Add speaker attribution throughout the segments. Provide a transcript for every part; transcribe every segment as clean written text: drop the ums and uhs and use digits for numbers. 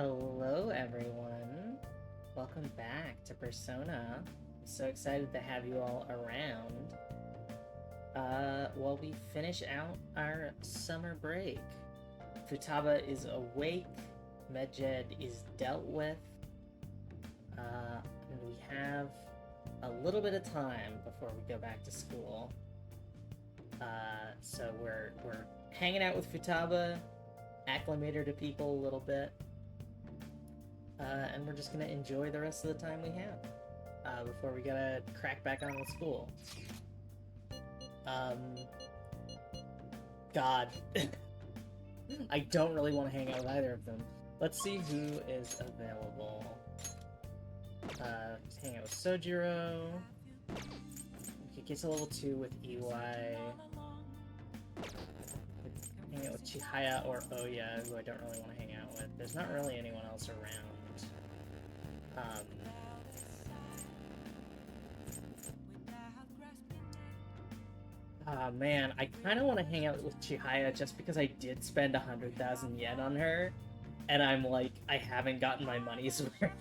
Speaker 1: Hello, everyone. Welcome back to Persona. I'm so excited to have you all around. While we finish out our summer break. Futaba is awake. Medjed is dealt with. And we have a little bit of time before we go back to school. So we're hanging out with Futaba, acclimate her to people a little bit. And we're just gonna enjoy the rest of the time we have before we gotta crack back on with school. God. I don't really want to hang out with either of them. Let's see who is available. Let's hang out with Sojiro. We could get to level 2 with EY. Hang out with Chihaya or Oya, who I don't really want to hang out with. There's not really anyone else around. Man, I kind of want to hang out with Chihaya just because I did spend 100,000 yen on her, and I'm like, I haven't gotten my money's worth.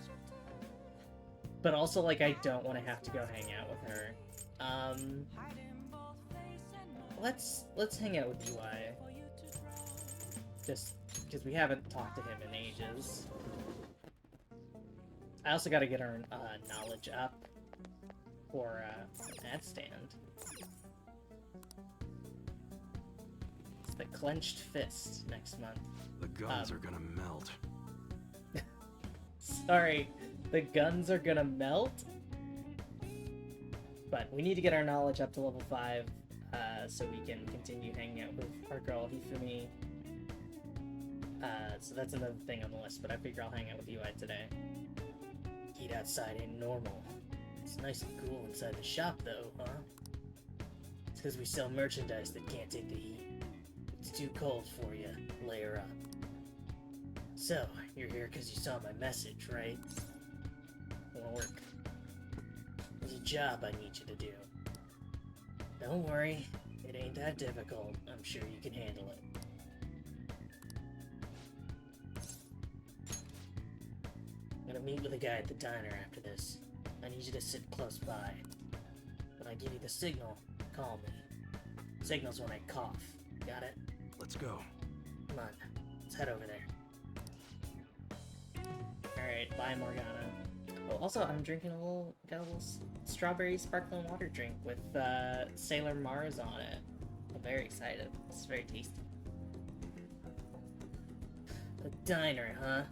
Speaker 1: But also, like, I don't want to have to go hang out with her. Let's hang out with UI. Just because we haven't talked to him in ages. I also got to get our knowledge up for ad stand. It's the clenched fist next month.
Speaker 2: The guns are gonna melt.
Speaker 1: Sorry, the guns are gonna melt? But we need to get our knowledge up to level 5 so we can continue hanging out with our girl Hifumi. So that's another thing on the list, but I figure I'll hang out with UI today. Heat outside ain't normal. It's nice and cool inside the shop though, huh? It's because we sell merchandise that can't take the heat. It's too cold for you. Layer up. So, you're here because you saw my message, right? Wanna work. There's a job I need you to do. Don't worry, it ain't that difficult. I'm sure you can handle it. I'm gonna meet with a guy at the diner after this. I need you to sit close by. When I give you the signal, call me. Signal's when I cough. Got it?
Speaker 2: Let's go.
Speaker 1: Come on, let's head over there. Alright, bye Morgana. Oh, also, I'm drinking got a little strawberry sparkling water drink with Sailor Mars on it. I'm very excited. It's very tasty. A diner, huh?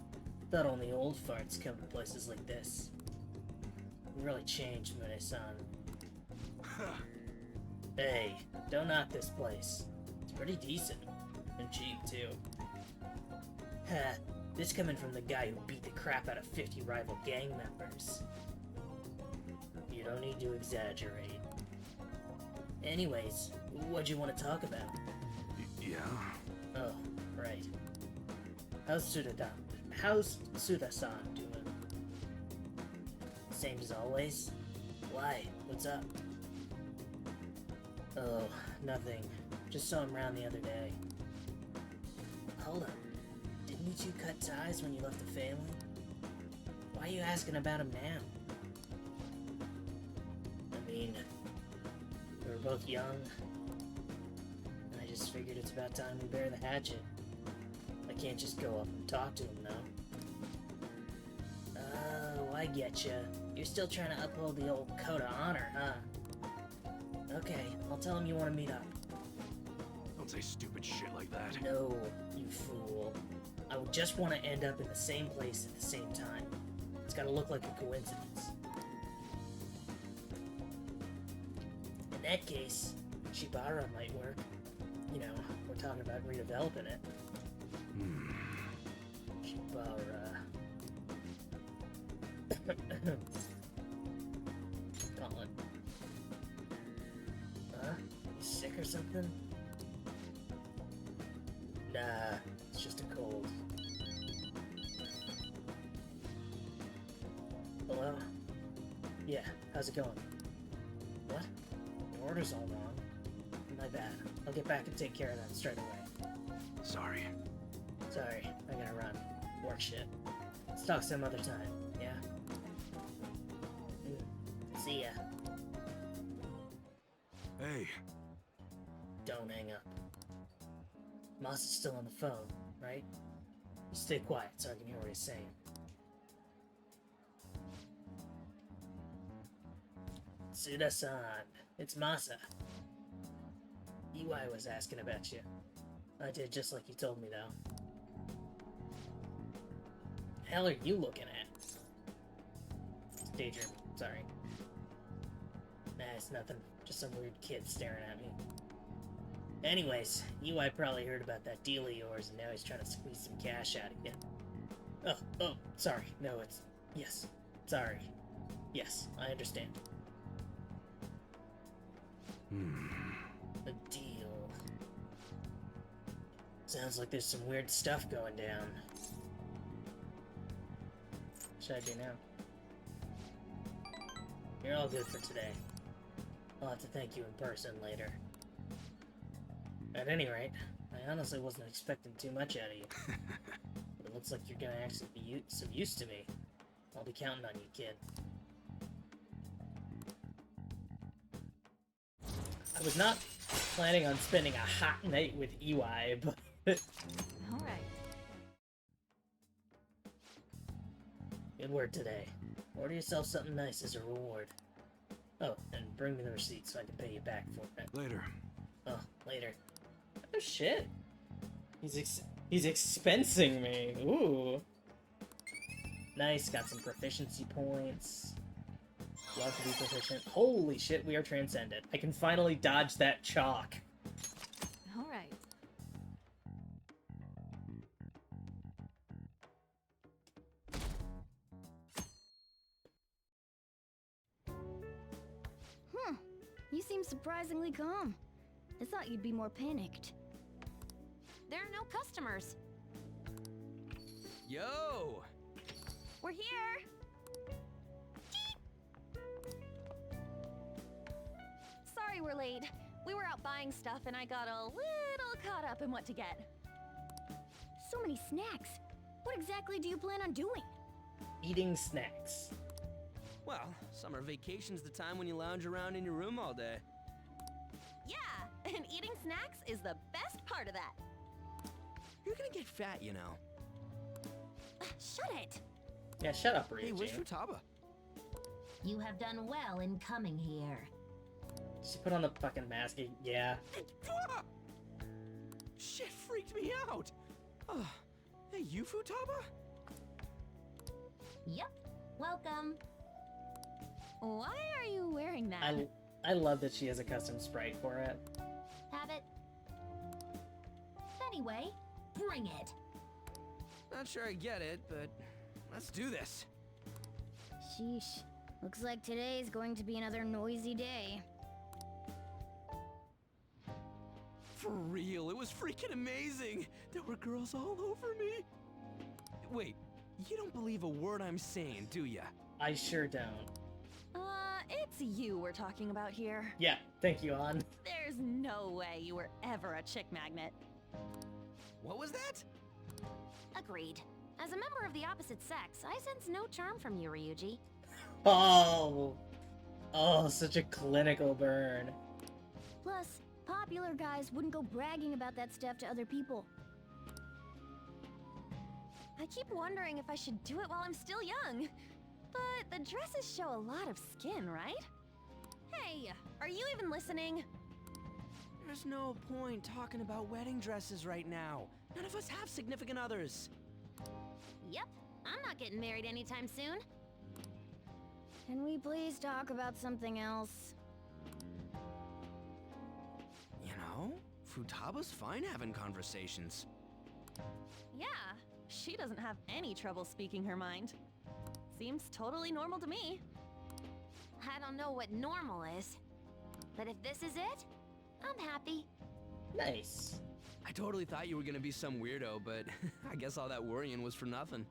Speaker 1: Thought only old farts come to places like this. You really changed, Mune-san. Hey, don't knock this place. It's pretty decent. And cheap, too. Ha, this coming from the guy who beat the crap out of 50 rival gang members. You don't need to exaggerate. Anyways, what'd you want to talk about?
Speaker 2: Yeah?
Speaker 1: Oh, right. How's Suda-san doing? Same as always? Why? What's up? Oh, nothing. Just saw him around the other day. Hold up. Didn't you two cut ties when you left the family? Why are you asking about him now? I mean, we were both young. And I just figured it's about time we bury the hatchet. I can't just go up and talk to him, though. Oh, I getcha. You're still trying to uphold the old code of honor, huh? Okay, I'll tell him you want to meet up.
Speaker 2: Don't say stupid shit like that.
Speaker 1: No, you fool. I would just want to end up in the same place at the same time. It's gotta look like a coincidence. In that case, Shibara might work. You know, we're talking about redeveloping it. Shibara. Colin. Huh? You sick or something? Nah, it's just a cold. Hello? Yeah, how's it going? What? Your order's all wrong. My bad. I'll get back and take care of that straight away.
Speaker 2: Sorry.
Speaker 1: Sorry, I gotta run. Work shit. Let's talk some other time, yeah? See ya.
Speaker 2: Hey,
Speaker 1: Don't hang up. Moss is still on the phone, right? Stay quiet so I can hear what he's saying. Tsuda-san, it's Masa. UI was asking about you. I did just like you told me, though. Hell are you looking at? Daydream, sorry. Nah, it's nothing. Just some weird kid staring at me. Anyways, UI probably heard about that deal of yours, and now he's trying to squeeze some cash out of you. Oh, sorry. No, it's... Yes. Sorry. Yes, I understand. A deal. Sounds like there's some weird stuff going down. What should I do now? You're all good for today. I'll have to thank you in person later. At any rate, I honestly wasn't expecting too much out of you. But it looks like you're gonna actually be some use to me. I'll be counting on you, kid. I was not planning on spending a hot night with EY, but...
Speaker 3: Alright.
Speaker 1: Good work today. Order yourself something nice as a reward. Oh, and bring me the receipt so I can pay you back for it.
Speaker 2: later.
Speaker 1: Oh, later. Oh shit! He's expensing me. Ooh. Nice, got some proficiency points. Love to be proficient. Holy shit, we are transcended. I can finally dodge that chalk.
Speaker 3: Alright.
Speaker 4: You seem surprisingly calm. I thought you'd be more panicked.
Speaker 3: There are no customers.
Speaker 5: Yo!
Speaker 3: We're here! Sorry we're late. We were out buying stuff and I got a little caught up in what to get.
Speaker 4: So many snacks. What exactly do you plan on doing?
Speaker 1: Eating snacks.
Speaker 5: Well, summer vacation's the time when you lounge around in your room all day.
Speaker 3: Yeah, and eating snacks is the best part of that.
Speaker 5: You're gonna get fat, you know.
Speaker 3: Shut it!
Speaker 1: Yeah, shut up,
Speaker 5: Hey, where's
Speaker 1: Ryuji.
Speaker 5: Futaba?
Speaker 6: You have done well in coming here.
Speaker 1: She put on the fucking mask. Yeah.
Speaker 5: Ah! Shit freaked me out! Hey, you Futaba?
Speaker 6: Yep. Welcome.
Speaker 3: Why are you wearing that?
Speaker 1: I love that she has a custom sprite for it.
Speaker 6: Have it. Anyway, bring it.
Speaker 5: Not sure I get it, but let's do this.
Speaker 4: Sheesh. Looks like today's going to be another noisy day.
Speaker 5: For real, it was freaking amazing! There were girls all over me! Wait, you don't believe a word I'm saying, do ya?
Speaker 1: I sure don't.
Speaker 3: It's you we're talking about here.
Speaker 1: Yeah, thank you, An.
Speaker 3: There's no way you were ever a chick magnet.
Speaker 5: What was that?
Speaker 6: Agreed. As a member of the opposite sex, I sense no charm from you, Ryuji.
Speaker 1: Oh, such a clinical burn.
Speaker 4: Plus, popular guys wouldn't go bragging about that stuff to other people.
Speaker 3: I keep wondering if I should do it while I'm still young. But the dresses show a lot of skin, right? Hey, are you even listening?
Speaker 5: There's no point talking about wedding dresses right now. None of us have significant others.
Speaker 6: Yep. I'm not getting married anytime soon.
Speaker 4: Can we please talk about something else?
Speaker 5: You know, Futaba's fine having conversations.
Speaker 3: Yeah, she doesn't have any trouble speaking her mind. Seems totally normal to me.
Speaker 6: I don't know what normal is. But if this is it, I'm happy.
Speaker 1: Nice.
Speaker 5: I totally thought you were gonna be some weirdo, but I guess all that worrying was for nothing.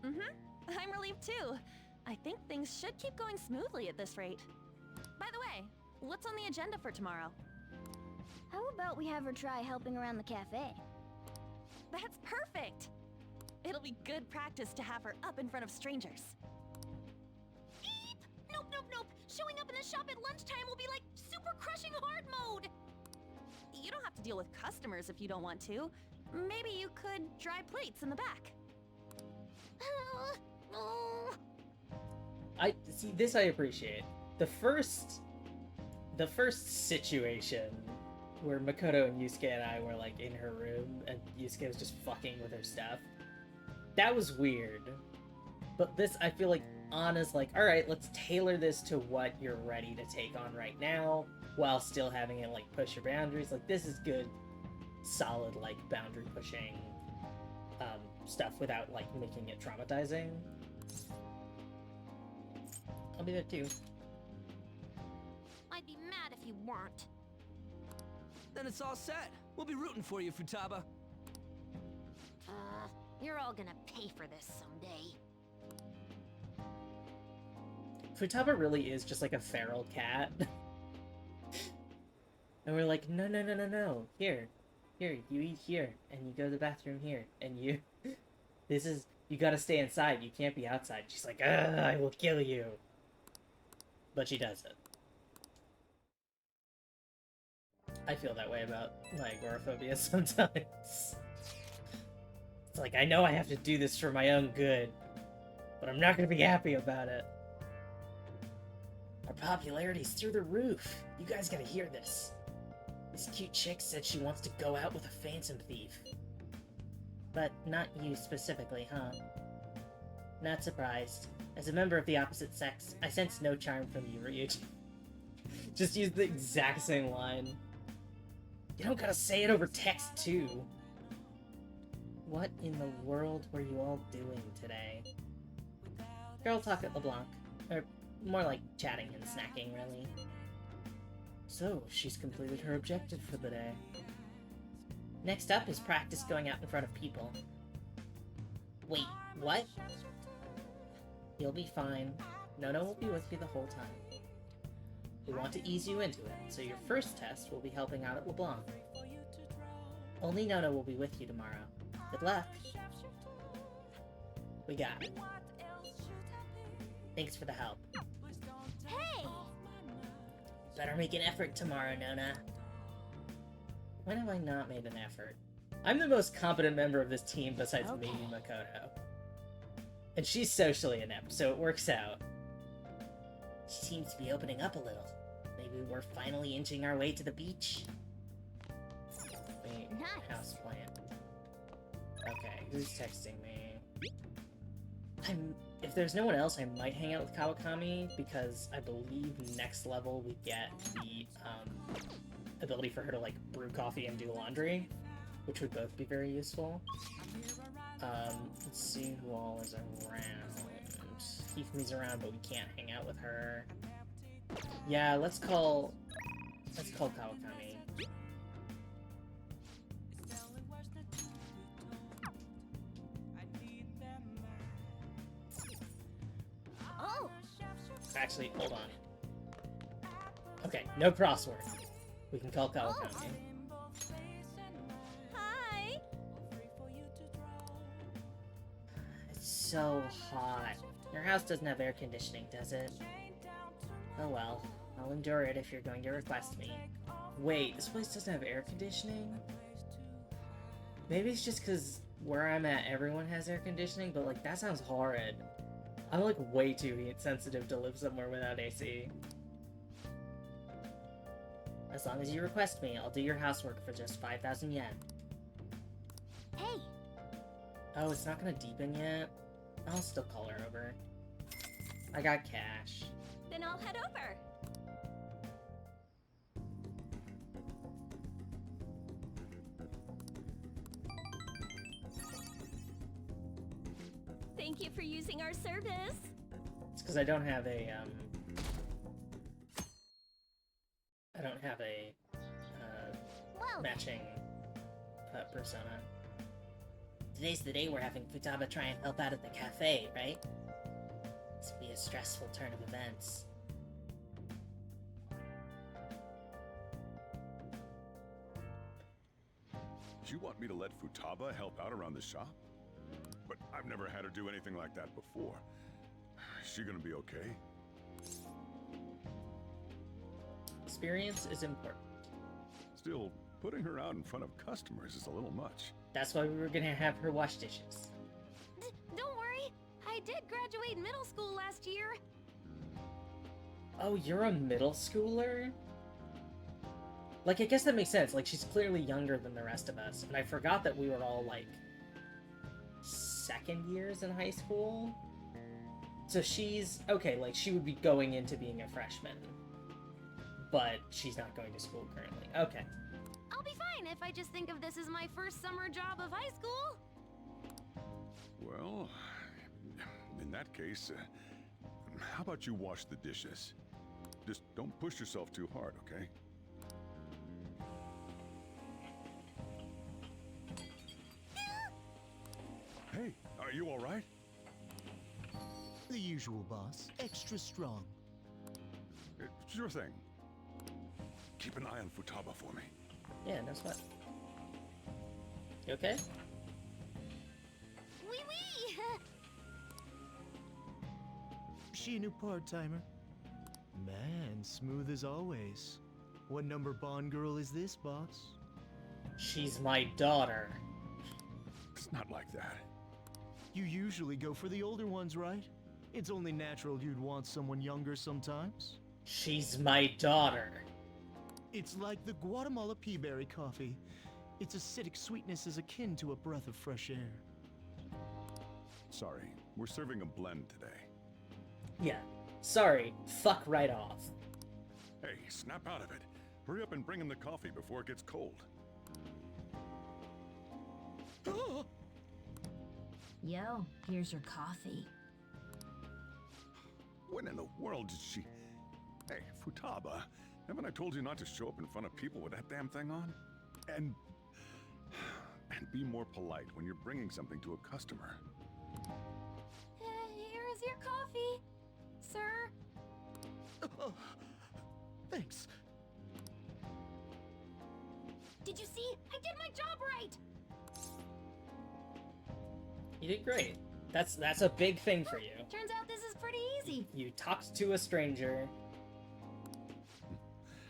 Speaker 3: I'm relieved too. I think things should keep going smoothly at this rate. By the way, what's on the agenda for tomorrow?
Speaker 4: How about we have her try helping around the cafe?
Speaker 3: That's perfect! It'll be good practice to have her up in front of strangers. Eep! Nope, nope, nope! Showing up in the shop at lunchtime will be like super crushing hard mode! You don't have to deal with customers if you don't want to. Maybe you could dry plates in the back.
Speaker 1: I see this. I appreciate the first situation where Makoto and Yusuke and I were like in her room and Yusuke was just fucking with her stuff. That was weird. But this, I feel like, Anna's like, all right, let's tailor this to what you're ready to take on right now, while still having it like push your boundaries. Like, this is good, solid like boundary pushing stuff without like making it traumatizing. I'll be there too.
Speaker 6: I'd be mad if you weren't.
Speaker 5: Then it's all set. We'll be rooting for you, Futaba.
Speaker 6: You're all gonna pay for this someday.
Speaker 1: Futaba really is just like a feral cat. And we're like, no, no, no, no, no. Here, you eat here, and you go to the bathroom here, and you... you gotta stay inside, you can't be outside. She's like, I will kill you. But she does it. I feel that way about my agoraphobia sometimes. It's like, I know I have to do this for my own good, but I'm not gonna be happy about it. Our popularity's through the roof. You guys gotta hear this. This cute chick said she wants to go out with a phantom thief. But not you specifically, huh? Not surprised. As a member of the opposite sex, I sense no charm from you, Ryuji. Just use the exact same line. You don't gotta say it over text, too. What in the world were you all doing today? Girl talk at LeBlanc. Or more like chatting and snacking, really. So, she's completed her objective for the day. Next up is practice going out in front of people. Wait, what? You'll be fine. Nono will be with you the whole time. We want to ease you into it, so your first test will be helping out at LeBlanc. Only Nono will be with you tomorrow. Good luck. We got it. Thanks for the help.
Speaker 6: Hey!
Speaker 1: Better make an effort tomorrow, Nona. When have I not made an effort? I'm the most competent member of this team besides maybe Makoto. And she's socially inept, so it works out. She seems to be opening up a little. Maybe we're finally inching our way to the beach. Wait,
Speaker 6: Nice.
Speaker 1: houseplant. Okay, who's texting me? If there's no one else, I might hang out with Kawakami, because I believe next level we get the ability for her to like brew coffee and do laundry, which would both be very useful. Let's see who all is around. Hifumi's around, but we can't hang out with her. Yeah, let's call Kawakami.
Speaker 6: Oh!
Speaker 1: Actually, hold on. Okay, no crossword. We can call Kawakami.
Speaker 3: Hi!
Speaker 1: It's so hot. Your house doesn't have air conditioning, does it? Oh well, I'll endure it if you're going to request me. Wait, this place doesn't have air conditioning? Maybe it's just because where I'm at, everyone has air conditioning, but like, that sounds horrid. I'm like way too heat sensitive to live somewhere without AC. As long as you request me, I'll do your housework for just 5,000 yen.
Speaker 6: Hey!
Speaker 1: Oh, it's not gonna deepen yet? I'll still call her over. I got cash.
Speaker 3: Then I'll head over. Thank you for using our service.
Speaker 1: It's because I don't have a,
Speaker 6: Well,
Speaker 1: matching persona. Today's the day we're having Futaba try and help out at the cafe, right? This will be a stressful turn of events.
Speaker 7: You want me to let Futaba help out around the shop? But I've never had her do anything like that before. Is she gonna be okay?
Speaker 1: Experience is important.
Speaker 7: Still, putting her out in front of customers is a little much.
Speaker 1: That's why we were gonna have her wash dishes.
Speaker 3: Don't worry, I did graduate middle school last year.
Speaker 1: Oh, you're a middle schooler? Like, I guess that makes sense. Like, she's clearly younger than the rest of us. And I forgot that we were all, like, second years in high school. So she's... Okay, like, she would be going into being a freshman. But she's not going to school currently. Okay.
Speaker 3: I'll be fine if I just think of this as my first summer job of high school.
Speaker 7: Well, in that case, how about you wash the dishes? Just don't push yourself too hard, okay? Hey, are you all right?
Speaker 8: The usual, boss. Extra strong.
Speaker 7: Sure thing. Keep an eye on Futaba for me.
Speaker 1: Yeah, no sweat. You okay?
Speaker 3: Wee wee!
Speaker 8: She a new part-timer? Man, smooth as always. What number Bond girl is this, boss?
Speaker 1: She's my daughter.
Speaker 7: It's not like that.
Speaker 8: You usually go for the older ones, right? It's only natural you'd want someone younger sometimes.
Speaker 1: She's my daughter.
Speaker 8: It's like the Guatemala peaberry coffee. Its acidic sweetness is akin to a breath of fresh air.
Speaker 7: Sorry, we're serving a blend today.
Speaker 1: Yeah. Sorry. Fuck right off.
Speaker 7: Hey, snap out of it. Hurry up and bring him the coffee before it gets cold.
Speaker 4: Yo, here's your coffee.
Speaker 7: When in the world did she... Hey, Futaba, haven't I told you not to show up in front of people with that damn thing on? And be more polite when you're bringing something to a customer.
Speaker 3: Here is your coffee, sir.
Speaker 8: Oh, thanks.
Speaker 3: Did you see? I did my job right.
Speaker 1: You did great. That's a big thing for you.
Speaker 3: Turns out this is pretty easy.
Speaker 1: You talked to a stranger.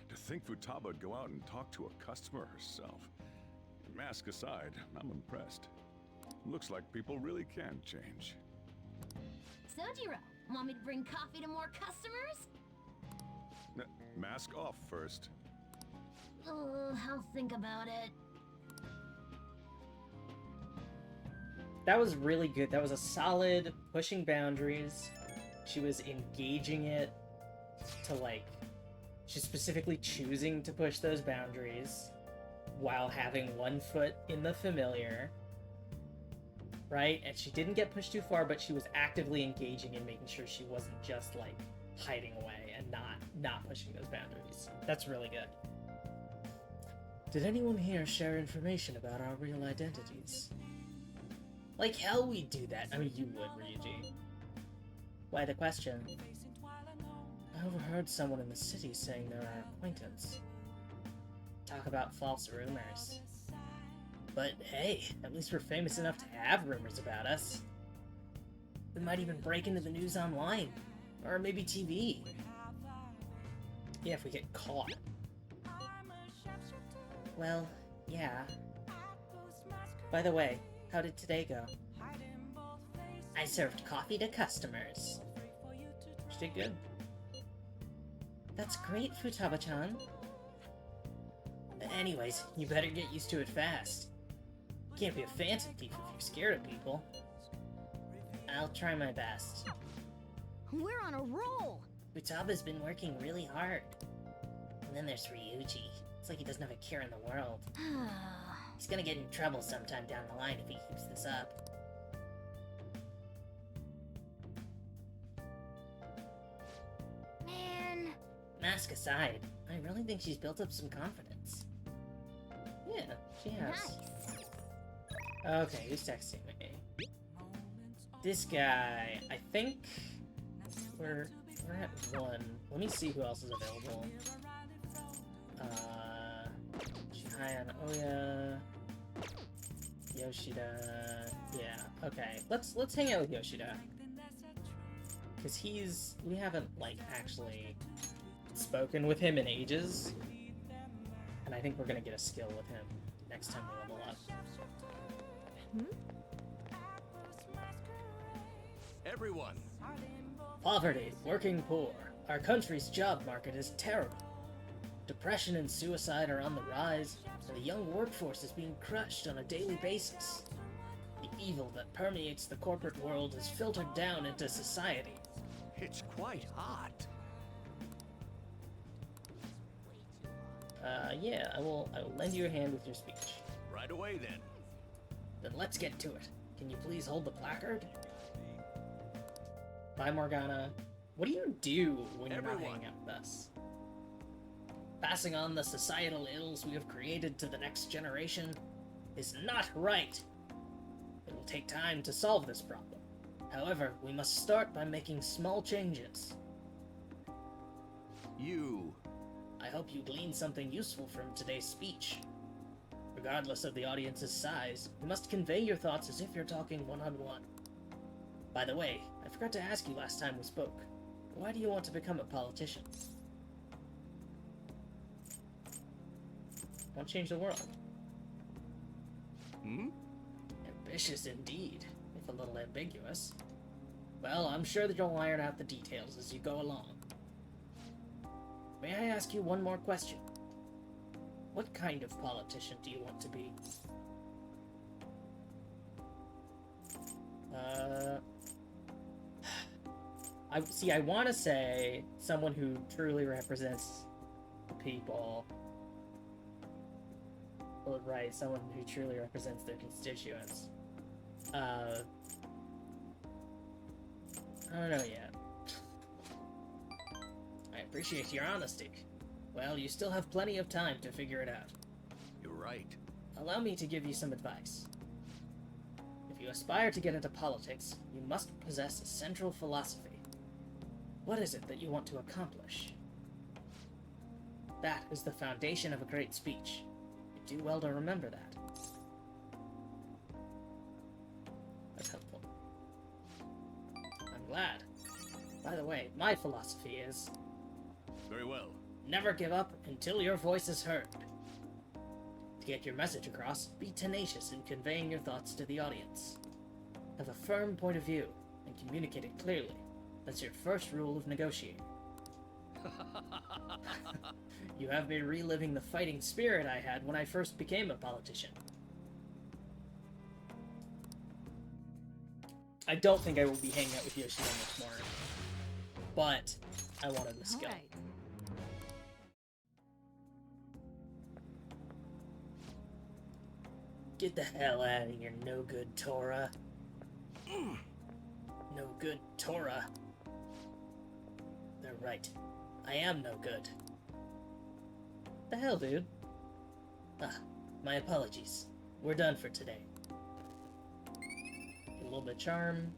Speaker 7: To think Futaba would go out and talk to a customer herself. Mask aside, I'm impressed. Looks like people really can change.
Speaker 3: Sojiro, want me to bring coffee to more customers?
Speaker 7: Mask off first.
Speaker 3: I'll think about it.
Speaker 1: That was really good. That was a solid pushing boundaries. She was engaging it to, like, she's specifically choosing to push those boundaries while having one foot in the familiar, right? And she didn't get pushed too far, but she was actively engaging and making sure she wasn't just, like, hiding away and not pushing those boundaries. That's really good. Did anyone here share information about our real identities? Like hell we'd do that. I mean, you would, Ryuji. Why the question? I overheard someone in the city saying they're our acquaintance. Talk about false rumors. But hey, at least we're famous enough to have rumors about us. We might even break into the news online. Or maybe TV. Yeah, if we get caught. Well, yeah. By the way, how did today go? I served coffee to customers. She did good. That's great, Futaba-chan. Anyways, you better get used to it fast. You can't be a phantom thief if you're scared of people. I'll try my best.
Speaker 4: We're on a roll!
Speaker 1: Futaba's been working really hard. And then there's Ryuji. It's like he doesn't have a care in the world. He's gonna get in trouble sometime down the line if he keeps this up.
Speaker 3: Man.
Speaker 1: Mask aside, I really think she's built up some confidence. Yeah, she has.
Speaker 3: Nice.
Speaker 1: Okay, who's texting me? This guy, I think we're at 1. Let me see who else is available. Shihan Oya. Yoshida. Yeah, okay. Let's hang out with Yoshida. Because we haven't, like, actually spoken with him in ages. And I think we're gonna get a skill with him next time we level up.
Speaker 5: Everyone,
Speaker 1: Poverty, working poor. Our country's job market is terrible. Depression and suicide are on the rise, and the young workforce is being crushed on a daily basis. The evil that permeates the corporate world has filtered down into society.
Speaker 2: It's quite hot.
Speaker 1: Yeah, I will lend you a hand with your speech.
Speaker 2: Right away then.
Speaker 1: Then let's get to it. Can you please hold the placard? Bye, Morgana. What do you do when you're not
Speaker 5: Everyone.
Speaker 1: hanging out with us? Passing on the societal ills we have created to the next generation is not right. It will take time to solve this problem. However, we must start by making small changes.
Speaker 5: you.
Speaker 1: I hope you glean something useful from today's speech. Regardless of the audience's size, you must convey your thoughts as if you're talking one-on-one. By the way, I forgot to ask you last time we spoke. Why do you want to become a politician? Want to change the world. Ambitious indeed, if a little ambiguous. Well, I'm sure that you'll iron out the details as you go along. May I ask you one more question? What kind of politician do you want to be? I want to say someone who truly represents the people. Well, right, someone who truly represents their constituents. I don't know yet. I appreciate your honesty. Well, you still have plenty of time to figure it out.
Speaker 2: You're right.
Speaker 1: Allow me to give you some advice. If you aspire to get into politics, you must possess a central philosophy. What is it that you want to accomplish? That is the foundation of a great speech. You do well to remember that. That's helpful. I'm glad. By the way, my philosophy is...
Speaker 2: Very well.
Speaker 1: never give up until your voice is heard. To get your message across, be tenacious in conveying your thoughts to the audience. Have a firm point of view, and communicate it clearly. That's your first rule of negotiating. You have me reliving the fighting spirit I had when I first became a politician. I don't think I will be hanging out with Yoshida much more, but I wanted the skill.
Speaker 3: Alright.
Speaker 1: Get the hell out of here, no good Torah. No good Torah. They're right. I am no good. The hell, dude? Ah, my apologies. We're done for today. A little bit of charm.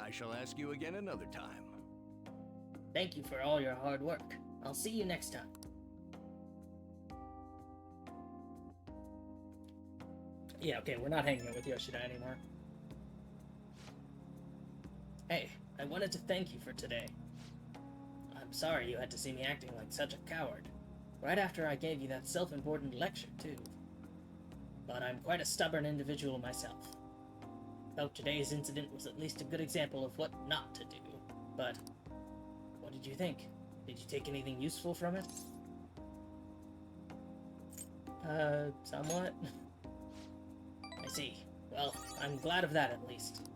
Speaker 2: I shall ask you again another time.
Speaker 1: Thank you for all your hard work. I'll see you next time. Yeah, okay, we're not hanging out with Yoshida anymore. Hey, I wanted to thank you for today. I'm sorry you had to see me acting like such a coward. Right after I gave you that self-important lecture, too. But I'm quite a stubborn individual myself. Though today's incident was at least a good example of what not to do. But, what did you think? Did you take anything useful from it? Somewhat. I see. Well, I'm glad of that at least.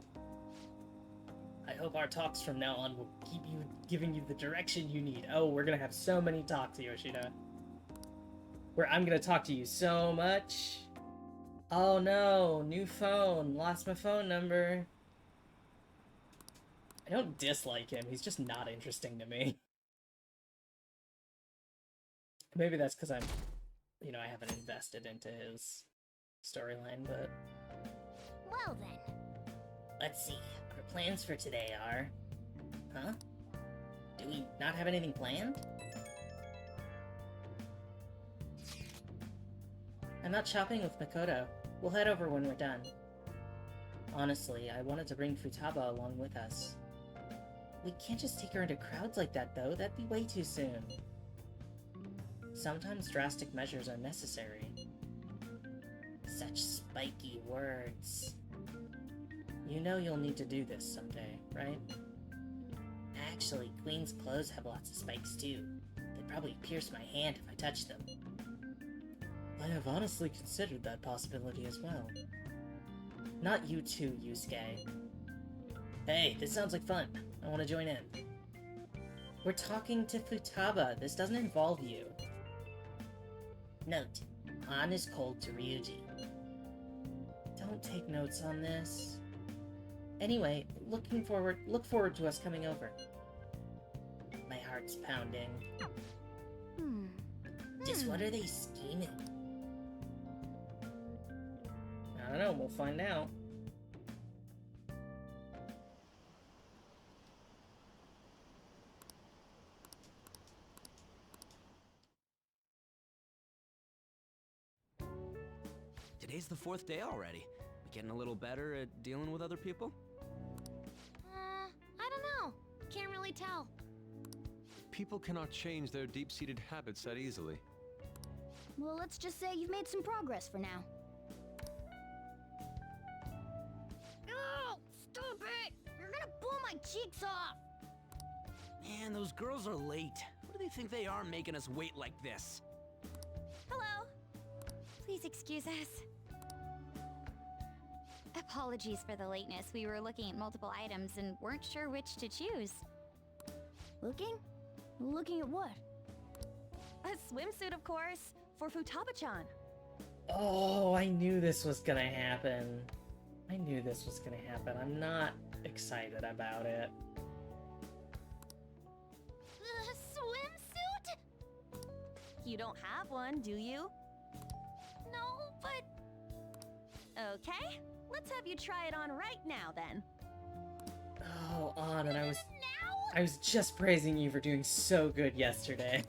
Speaker 1: I hope our talks from now on will keep you giving you the direction you need. Oh, we're gonna have so many talks, Yoshida. Where I'm gonna talk to you so much. Oh no, new phone. Lost my phone number. I don't dislike him, he's just not interesting to me. Maybe that's because I'm, you know, I haven't invested into his storyline, but...
Speaker 4: Well then.
Speaker 1: Let's see. Our plans for today are... Huh? Do we not have anything planned? I'm not shopping with Makoto. We'll head over when we're done. Honestly, I wanted to bring Futaba along with us. We can't just take her into crowds like that, though. That'd be way too soon. Sometimes drastic measures are necessary. Such spiky words. You know you'll need to do this someday, right? Actually, Queen's clothes have lots of spikes too. They'd probably pierce my hand if I touched them. I have honestly considered that possibility as well. Not you too, Yusuke. Hey, this sounds like fun. I want to join in. We're talking to Futaba. This doesn't involve you. Note, Han is cold to Ryuji. Don't take notes on this. Anyway, look forward to us coming over. My heart's pounding. Just what are they scheming? I don't know, we'll find out.
Speaker 5: Today's the 4th day already. We getting a little better at dealing with other people?
Speaker 3: I don't know. Can't really tell.
Speaker 9: People cannot change their deep-seated habits that easily.
Speaker 4: Well, let's just say you've made some progress for now. Oh, stop it! You're gonna blow my cheeks off!
Speaker 5: Man, those girls are late. What do they think they are making us wait like this?
Speaker 3: Hello. Please excuse us. Apologies for the lateness. We were looking at multiple items and weren't sure which to choose.
Speaker 4: Looking? Looking at what?
Speaker 3: A swimsuit, of course, for Futaba-chan.
Speaker 1: Oh, I knew this was gonna happen. I knew this was gonna happen. I'm not excited about it.
Speaker 3: Swimsuit?
Speaker 6: You don't have one, do you?
Speaker 3: No, but...
Speaker 6: Okay, let's have you try it on right now then.
Speaker 1: Oh, on, and I
Speaker 3: now?
Speaker 1: was just praising you for doing so good yesterday.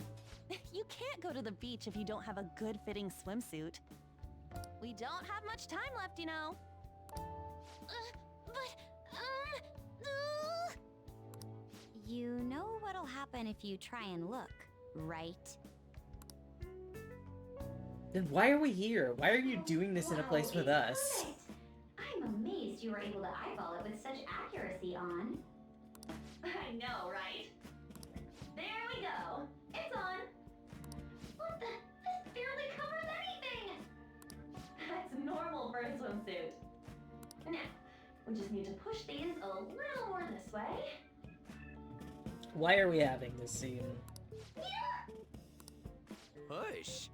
Speaker 6: You can't go to the beach if you don't have a good-fitting swimsuit. We don't have much time left, you know.
Speaker 3: You know what'll happen if you try and look, right?
Speaker 1: Then why are we here? Why are you doing this in a place with us?
Speaker 10: I'm amazed you were able to eyeball it with such accuracy, On.
Speaker 6: I know, right? There we go. It's on.
Speaker 10: What the? This barely covers anything!
Speaker 6: That's normal for a swimsuit. Now, we just need to push these a little more this way.
Speaker 1: Why are we having this scene?
Speaker 5: Push.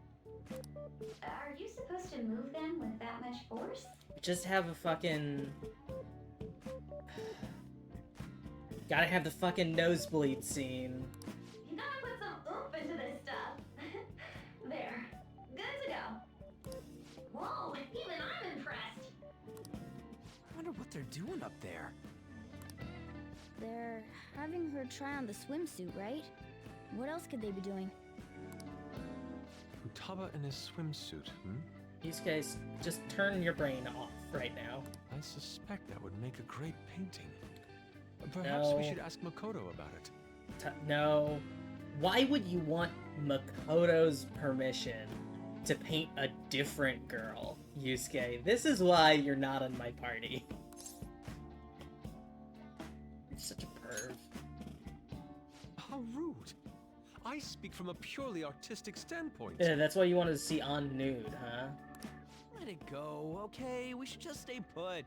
Speaker 10: Are you supposed to move them with that much force?
Speaker 1: Just have a fucking... Gotta have the fucking nosebleed scene.
Speaker 6: You gotta put some oomph into this stuff. There. Good to go.
Speaker 10: Whoa, even I'm impressed!
Speaker 5: I wonder what they're doing up there.
Speaker 4: They're having her try on the swimsuit, right? What else could they be doing?
Speaker 9: Futaba in his swimsuit,
Speaker 1: These guys, just turn your brain off right now.
Speaker 9: I suspect that would make a great painting. Perhaps we
Speaker 1: No.
Speaker 9: should ask Makoto about it.
Speaker 1: No. Why would you want Makoto's permission to paint a different girl, Yusuke? This is why you're not on my party. You're such a perv.
Speaker 9: How rude. I speak from a purely artistic standpoint.
Speaker 1: Yeah, that's why you wanted to see on nude, huh?
Speaker 5: Let it go, okay? We should just stay put.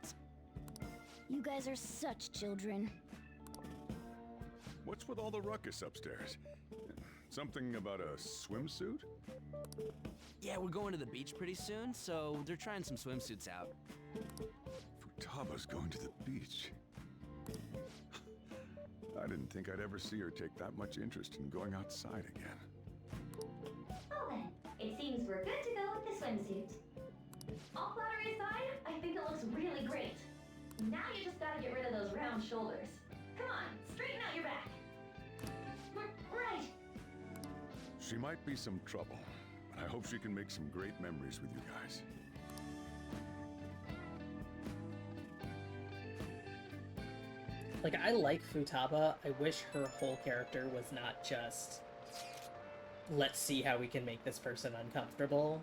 Speaker 4: You guys are such children.
Speaker 7: What's with all the ruckus upstairs? Something about a swimsuit?
Speaker 5: Yeah, we're going to the beach pretty soon, so they're trying some swimsuits out.
Speaker 7: Futaba's going to the beach. I didn't think I'd ever see her take that much interest in going outside again.
Speaker 10: Well then, it seems we're good to go with the swimsuit.
Speaker 6: All flattery aside, I think it looks really great. Now you just gotta get rid of those round shoulders. Come on, straighten out your back. Right.
Speaker 7: She might be some trouble. but I hope she can make some great memories with you guys.
Speaker 1: Like, I like Futaba. I wish her whole character was not just, let's see how we can make this person uncomfortable.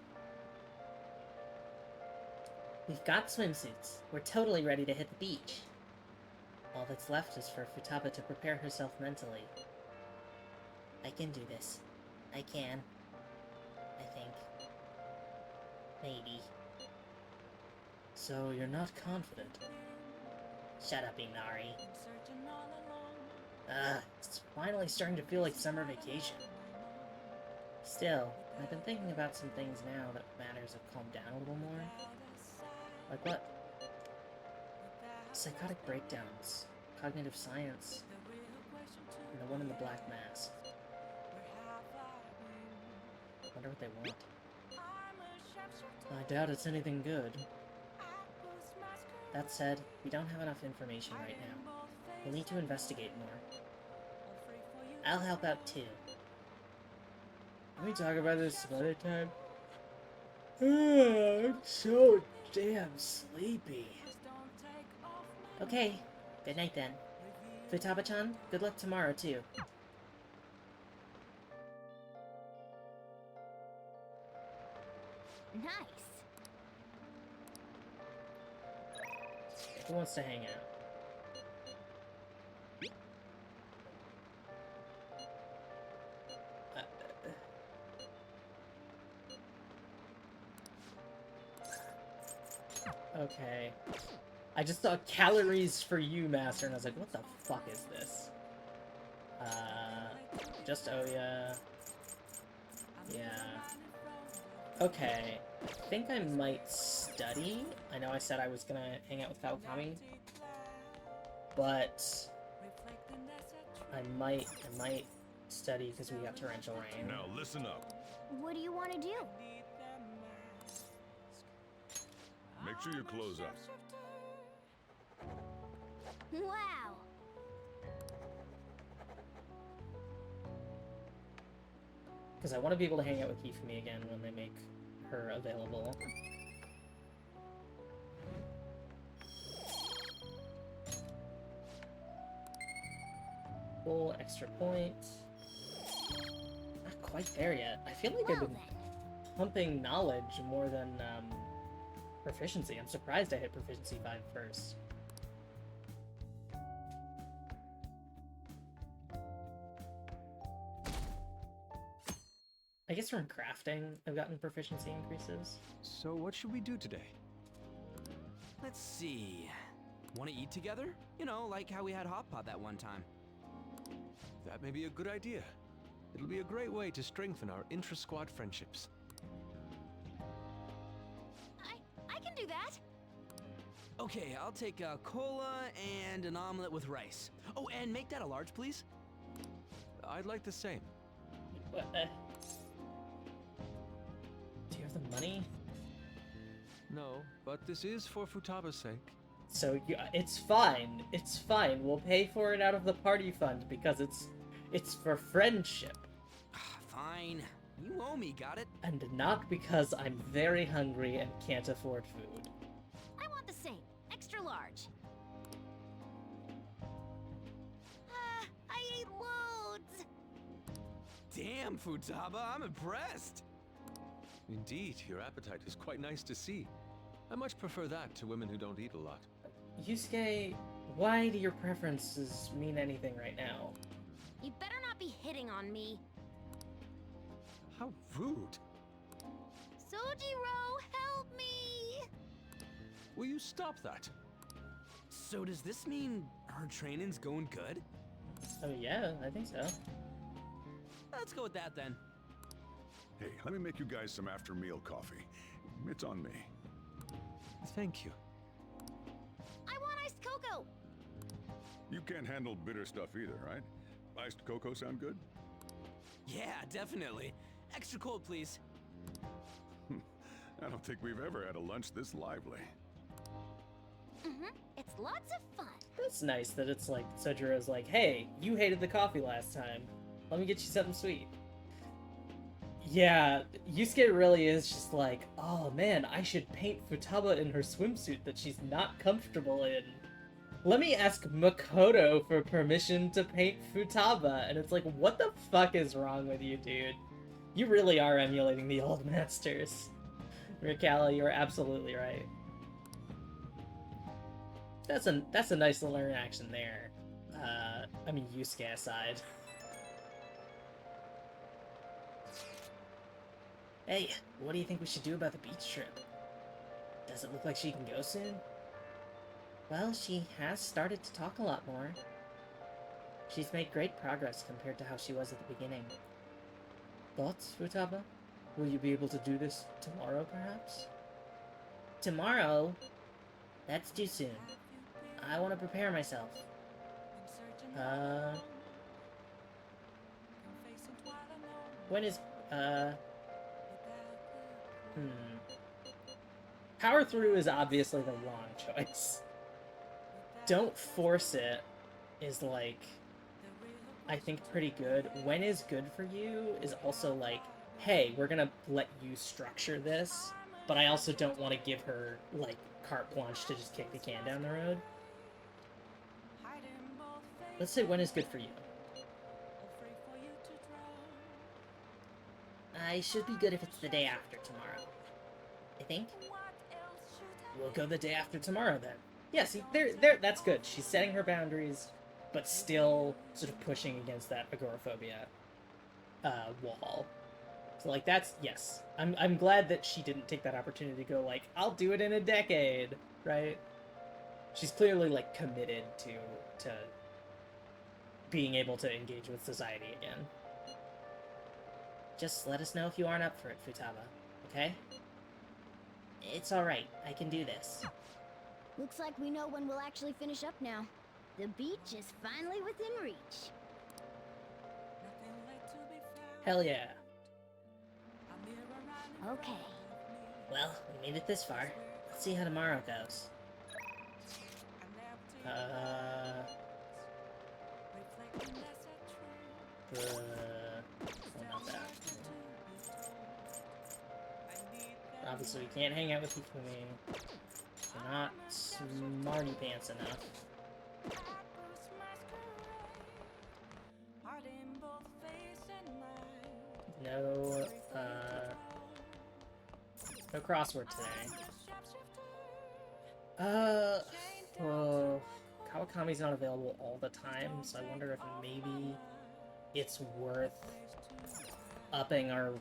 Speaker 1: We've got swimsuits. We're totally ready to hit the beach. All that's left is for Futaba to prepare herself mentally. I can do this. I can. I think. Maybe. So, you're not confident? Shut up, Inari. It's finally starting to feel like summer vacation. Still, I've been thinking about some things now that matters have calmed down a little more. Like what? Psychotic breakdowns, cognitive science, and the one in the black mask. Wonder what they want. I doubt it's anything good. That said, we don't have enough information right now. We'll need to investigate more. I'll help out too. Can we talk about this some other time? I'm so damn sleepy. Okay, good night then. Futaba-chan, good luck tomorrow too.
Speaker 4: Nice.
Speaker 1: Who wants to hang out? Okay. I just saw calories for you, Master, and I was like, what the fuck is this? Just Oya. Yeah. Okay. I think I might study. I know I said I was gonna hang out with Kawakami, but I might study because we got torrential rain.
Speaker 7: Now listen up.
Speaker 4: What do you want to do?
Speaker 7: Make sure your clothes up.
Speaker 4: Wow.
Speaker 1: Because I want to be able to hang out with Hifumi again when they make her available. Full extra point. Not quite there yet. I feel like I've
Speaker 4: Well
Speaker 1: been
Speaker 4: then.
Speaker 1: pumping knowledge more than proficiency. I'm surprised I hit proficiency 5 first. I guess from crafting, I've gotten proficiency increases.
Speaker 9: So what should we do today?
Speaker 5: Let's see. Want to eat together? You know, like how we had hot pot that one time.
Speaker 9: That may be a good idea. It'll be a great way to strengthen our intra-squad friendships.
Speaker 3: I can do that.
Speaker 5: Okay, I'll take a cola and an omelet with rice. Oh, and make that a large, please.
Speaker 9: I'd like the same.
Speaker 1: What? Do you have the money?
Speaker 9: No, but this is for Futaba's sake.
Speaker 1: So it's fine. It's fine. We'll pay for it out of the party fund because it's for friendship.
Speaker 5: Fine. You owe me, got it?
Speaker 1: And not because I'm very hungry and can't afford food.
Speaker 3: I want the same. Extra large. I ate loads.
Speaker 5: Damn, Futaba, I'm impressed.
Speaker 9: Indeed, your appetite is quite nice to see. I much prefer that to women who don't eat a lot.
Speaker 1: Yusuke, why do your preferences mean anything right now?
Speaker 3: You better not be hitting on me.
Speaker 9: How rude.
Speaker 3: Sojiro, help me!
Speaker 9: Will you stop that?
Speaker 5: So does this mean her training's going good?
Speaker 1: Oh yeah, I think so.
Speaker 5: Let's go with that then.
Speaker 7: Hey, let me make you guys some after-meal coffee. It's on me.
Speaker 9: Thank you.
Speaker 3: I want iced cocoa!
Speaker 7: You can't handle bitter stuff either, right? Iced cocoa sound good?
Speaker 5: Yeah, definitely. Extra cold, please.
Speaker 7: I don't think we've ever had a lunch this lively.
Speaker 3: It's lots of fun.
Speaker 1: That's nice that it's like Sojiro's like, hey, you hated the coffee last time. Let me get you something sweet. Yeah, Yusuke really is just like, oh man, I should paint Futaba in her swimsuit that she's not comfortable in. Let me ask Makoto for permission to paint Futaba. And it's like, what the fuck is wrong with you, dude? You really are emulating the old masters. Rikala, you're absolutely right. That's a nice little interaction there. I mean, Yusuke aside. Hey, what do you think we should do about the beach trip? Does it look like she can go soon? Well, she has started to talk a lot more. She's made great progress compared to how she was at the beginning. Thoughts, Futaba? Will you be able to do this tomorrow, perhaps? Tomorrow? That's too soon. I want to prepare myself. When is, Power through is obviously the wrong choice. Don't force it is, like, I think pretty good. When is good for you is also like, hey, we're gonna let you structure this, but I also don't want to give her, like, carte blanche to just kick the can down the road. Let's say when is good for you. I should be good if it's the day after tomorrow. I think. We'll go the day after tomorrow then. Yeah, see, that's good. She's setting her boundaries, but still sort of pushing against that agoraphobia wall. So, like, that's, yes. I'm glad that she didn't take that opportunity to go, like, I'll do it in a decade, right? She's clearly, like, committed to being able to engage with society again. Just let us know if you aren't up for it, Futaba, okay? It's alright, I can do this.
Speaker 4: Looks like we know when we'll actually finish up now. The beach is finally within reach.
Speaker 1: Hell yeah.
Speaker 4: Okay.
Speaker 1: Well, we made it this far. Let's see how tomorrow goes. Not that. Obviously, we can't hang out with Hifumi. We're not smarty pants enough. No, no crossword today. Well, Kawakami's not available all the time, so I wonder if maybe it's worth upping our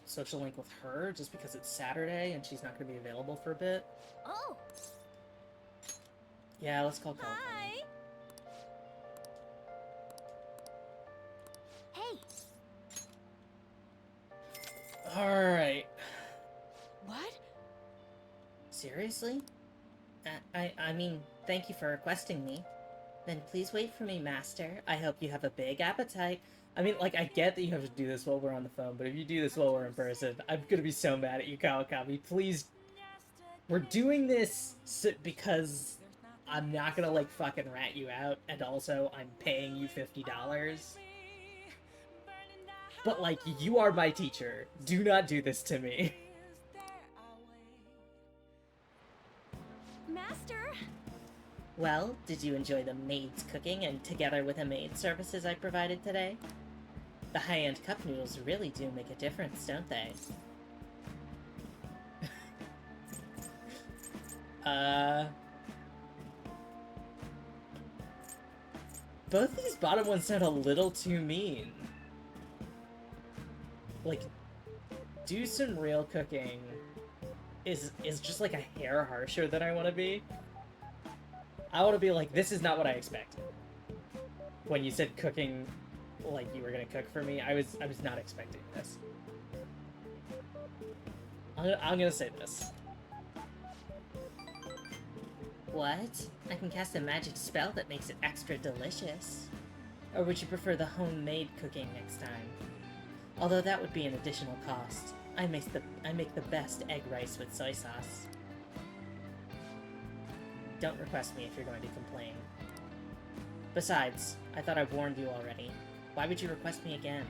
Speaker 1: social link with her, just because it's Saturday and she's not going to be available for a bit.
Speaker 4: Oh!
Speaker 1: Yeah, let's call Kawakami.
Speaker 3: Hi!
Speaker 4: Hey!
Speaker 1: Alright.
Speaker 3: What?
Speaker 1: Seriously? I mean, thank you for requesting me. Then please wait for me, Master. I hope you have a big appetite. I mean, like, I get that you have to do this while we're on the phone, but if you do this while we're in person, I'm gonna be so mad at you, Kawakami. Please. We're doing this because I'm not gonna, like, fucking rat you out, and also I'm paying you $50. But, like, you are my teacher. Do not do this to me.
Speaker 3: Master?
Speaker 1: Well, did you enjoy the maid's cooking and together with a maid services I provided today? The high-end cup noodles really do make a difference, don't they? Both these bottom ones sound a little too mean. Like, do some real cooking is just like a hair harsher than I want to be. I want to be like, this is not what I expected. When you said cooking, like you were gonna cook for me, I was not expecting this. I'm gonna say this. What? I can cast a magic spell that makes it extra delicious. Or would you prefer the homemade cooking next time? Although that would be an additional cost. I make the best egg rice with soy sauce. Don't request me if you're going to complain. Besides, I thought I warned you already. Why would you request me again?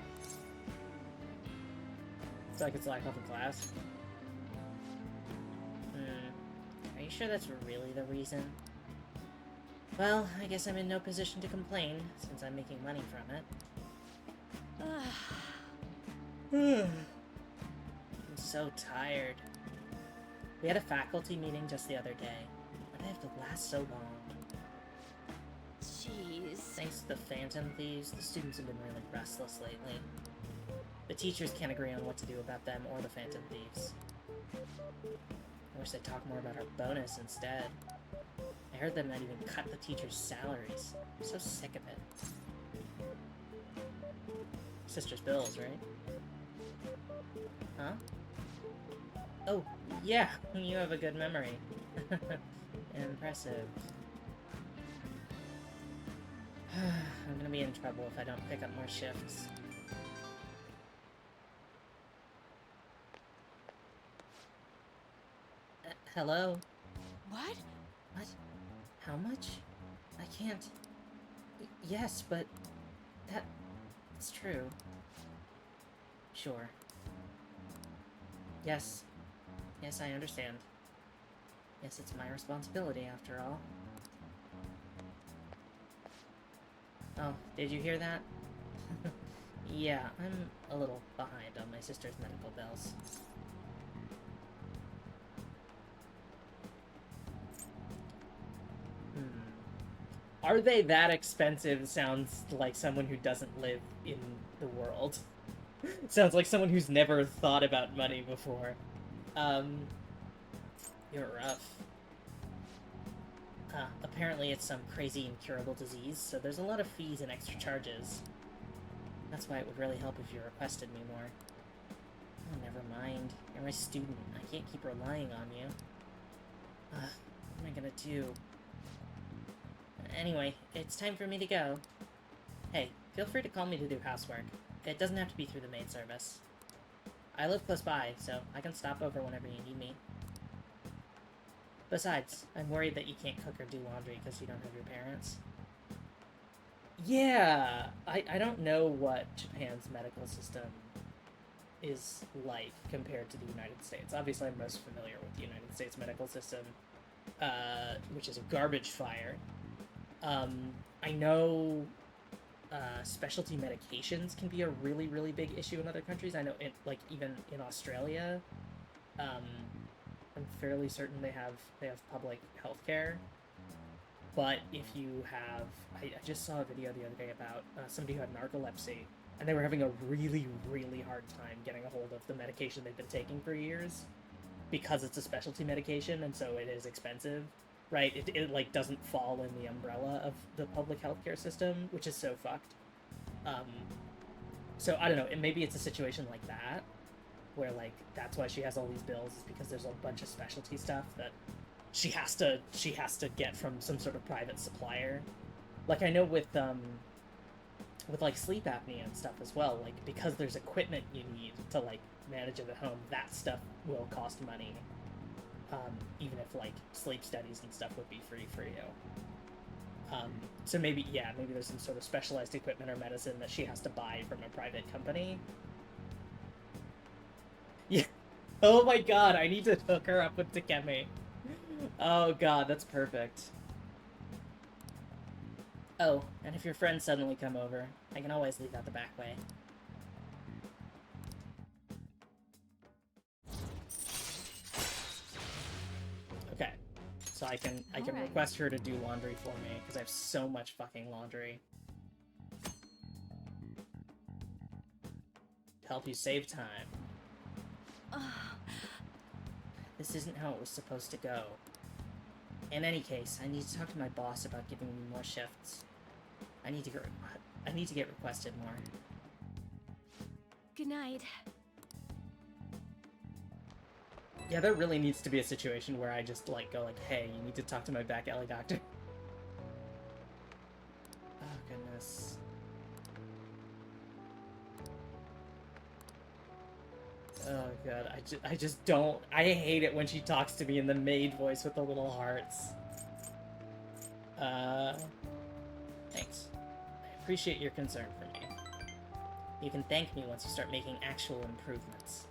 Speaker 1: So I could slack off in class. Are you sure that's really the reason? Well, I guess I'm in no position to complain, since I'm making money from it. I'm so tired. We had a faculty meeting just the other day. Why do they have to last so long?
Speaker 3: Jeez.
Speaker 1: Thanks to the Phantom Thieves, the students have been really restless lately. The teachers can't agree on what to do about them or the Phantom Thieves. I wish they'd talk more about our bonus instead. I heard they might even cut the teachers' salaries. I'm so sick of it. Sister's bills, right? Huh? Oh, yeah, you have a good memory. Impressive. I'm gonna be in trouble if I don't pick up more shifts. Hello?
Speaker 3: What?
Speaker 1: What? How much? I can't... Yes, but... It's true. Sure. Yes. Yes, I understand. Yes, it's my responsibility, after all. Oh, did you hear that? Yeah, I'm a little behind on my sister's medical bills. Are they that expensive? Sounds like someone who doesn't live in the world. Sounds like someone who's never thought about money before. You're rough. Apparently it's some crazy incurable disease, so there's a lot of fees and extra charges. That's why it would really help if you requested me more. Oh, never mind. You're my student. I can't keep relying on you. What am I gonna do? Anyway, it's time for me to go. Hey, feel free to call me to do housework. It doesn't have to be through the maid service. I live close by, so I can stop over whenever you need me. Besides, I'm worried that you can't cook or do laundry because you don't have your parents. Yeah, I don't know what Japan's medical system is like compared to the United States. Obviously, I'm most familiar with the United States medical system, which is a garbage fire. I know specialty medications can be a really, really big issue in other countries. I know, even in Australia, I'm fairly certain they have public health care. But if you have... I just saw a video the other day about somebody who had narcolepsy, and they were having a really, really hard time getting a hold of the medication they've been taking for years, because it's a specialty medication, and so it is expensive. Right, it like doesn't fall in the umbrella of the public healthcare system, which is so fucked. So I don't know, maybe it's a situation like that, where like that's why she has all these bills, is because there's a bunch of specialty stuff that she has to get from some sort of private supplier. Like I know with like sleep apnea and stuff as well, like because there's equipment you need to like manage it at home, that stuff will cost money. Even if, like, sleep studies and stuff would be free for you. So maybe there's some sort of specialized equipment or medicine that she has to buy from a private company. Yeah. Oh my god, I need to hook her up with Takemi. Oh god, that's perfect. Oh, and if your friends suddenly come over, I can always leave out the back way. Okay, so I can
Speaker 3: Alright.
Speaker 1: request her to do laundry for me, because I have so much fucking laundry. To help you save time. This isn't how it was supposed to go. In any case, I need to talk to my boss about giving me more shifts. I need to get requested more.
Speaker 3: Good night.
Speaker 1: Yeah, there really needs to be a situation where I just, like, go like, hey, you need to talk to my back alley doctor. Oh, goodness. Oh, God, I just don't... I hate it when she talks to me in the maid voice with the little hearts. Thanks. I appreciate your concern for me. You can thank me once you start making actual improvements.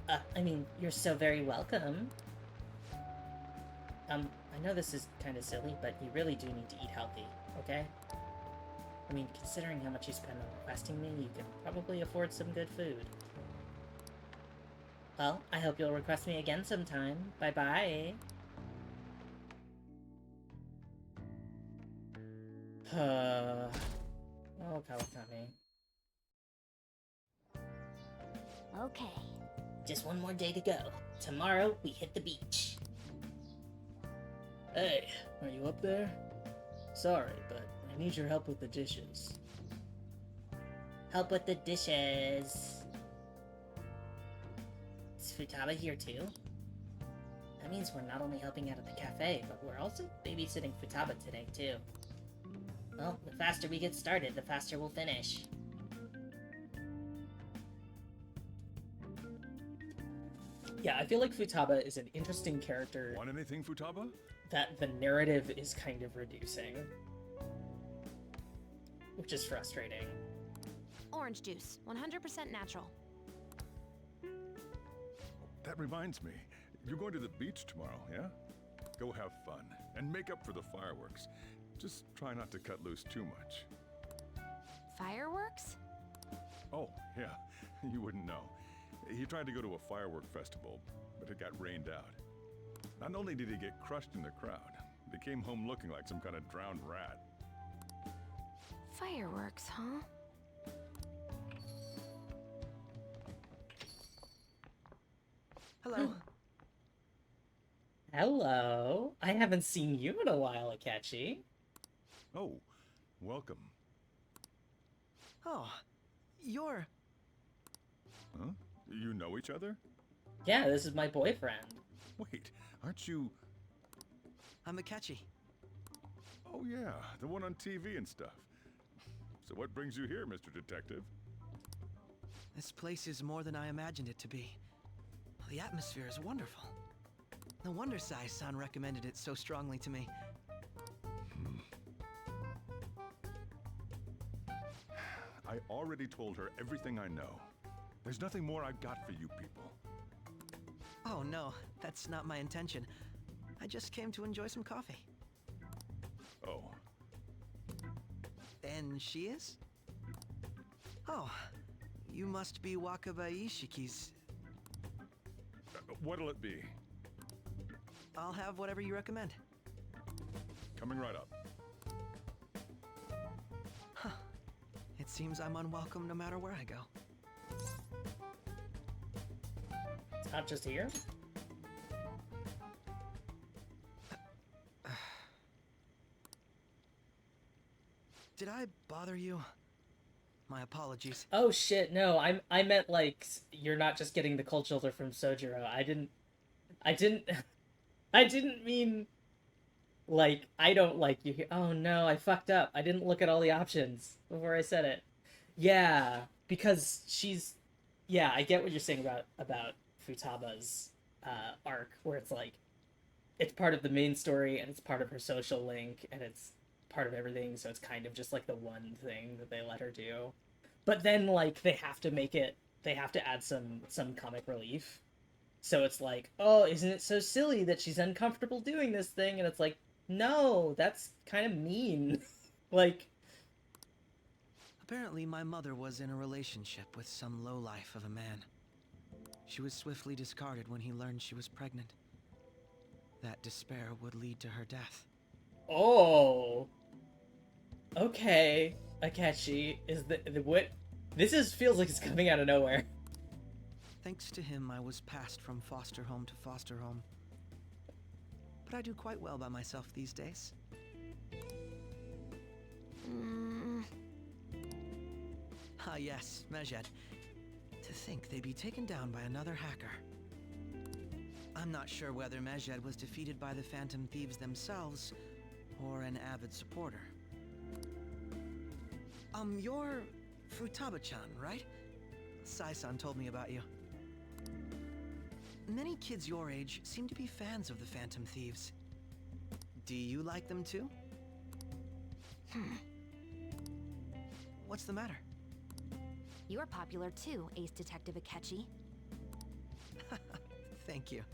Speaker 1: I mean, you're so very welcome. I know this is kind of silly, but you really do need to eat healthy, okay? I mean, considering how much you spend on requesting me, you can probably afford some good food. Well, I hope you'll request me again sometime. Bye-bye. Oh, Kawakami.
Speaker 4: Okay.
Speaker 1: Just one more day to go. Tomorrow, we hit the beach. Hey, are you up there? Sorry, but I need your help with the dishes. Help with the dishes. Is Futaba here too? That means we're not only helping out at the cafe, but we're also babysitting Futaba today too. Well, the faster we get started, the faster we'll finish. Yeah, I feel like Futaba is an interesting character
Speaker 7: Want anything, Futaba?
Speaker 1: that the narrative is kind of reducing. Which is frustrating.
Speaker 3: Orange juice, 100% natural.
Speaker 7: That reminds me, you're going to the beach tomorrow, yeah? Go have fun, and make up for the fireworks. Just try not to cut loose too much.
Speaker 3: Fireworks?
Speaker 7: Oh, yeah, you wouldn't know. He tried to go to a firework festival, but it got rained out. Not only did he get crushed in the crowd, he came home looking like some kind of drowned rat.
Speaker 3: Fireworks, huh?
Speaker 5: Hello.
Speaker 1: Hello. I haven't seen you in a while, Akechi.
Speaker 7: Oh, welcome.
Speaker 5: Oh, you're...
Speaker 7: Huh? You know each other?
Speaker 1: Yeah, this is my boyfriend.
Speaker 7: Wait, aren't you...
Speaker 5: I'm Akechi.
Speaker 7: Oh yeah, the one on TV and stuff. So what brings you here, Mr. Detective?
Speaker 5: This place is more than I imagined it to be. The atmosphere is wonderful. No wonder Sai-san recommended it so strongly to me.
Speaker 7: I already told her everything I know. There's nothing more I've got for you people.
Speaker 5: Oh no, that's not my intention. I just came to enjoy some coffee.
Speaker 7: Oh,
Speaker 5: And she is? Oh, you must be Wakaba Ishiki's.
Speaker 7: what'll it be?
Speaker 5: I'll have whatever you recommend.
Speaker 7: Coming right up.
Speaker 5: Huh. It seems I'm unwelcome no matter where I go.
Speaker 1: It's not just here.
Speaker 5: Did I bother you? My apologies.
Speaker 1: Oh shit, no, I meant like you're not just getting the cold shoulder from Sojiro. I didn't I didn't mean like I don't like you here. Oh no, I fucked up. I didn't look at all the options before I said it. Yeah, because she's yeah, I get what you're saying about Futaba's arc where it's like it's part of the main story and it's part of her social link and it's part of everything, so it's kind of just like the one thing that they let her do. But then like they have to add some comic relief. So it's like, oh, isn't it so silly that she's uncomfortable doing this thing? And it's like, no, that's kind of mean. Like,
Speaker 5: Apparently, my mother was in a relationship with some lowlife of a man. She was swiftly discarded when he learned she was pregnant. That despair would lead to her death.
Speaker 1: oh, okay, Akechi, is the what? This feels like it's coming out of nowhere.
Speaker 5: Thanks to him, I was passed from foster home to foster home. But I do quite well by myself these days. Ah yes, Mejed. To think they'd be taken down by another hacker. I'm not sure whether Mejed was defeated by the Phantom Thieves themselves, or an avid supporter. You're Futaba-chan, right? Sai-san told me about you. Many kids your age seem to be fans of the Phantom Thieves. Do you like them too? What's the matter?
Speaker 3: You're popular too, Ace Detective Akechi.
Speaker 5: Thank you.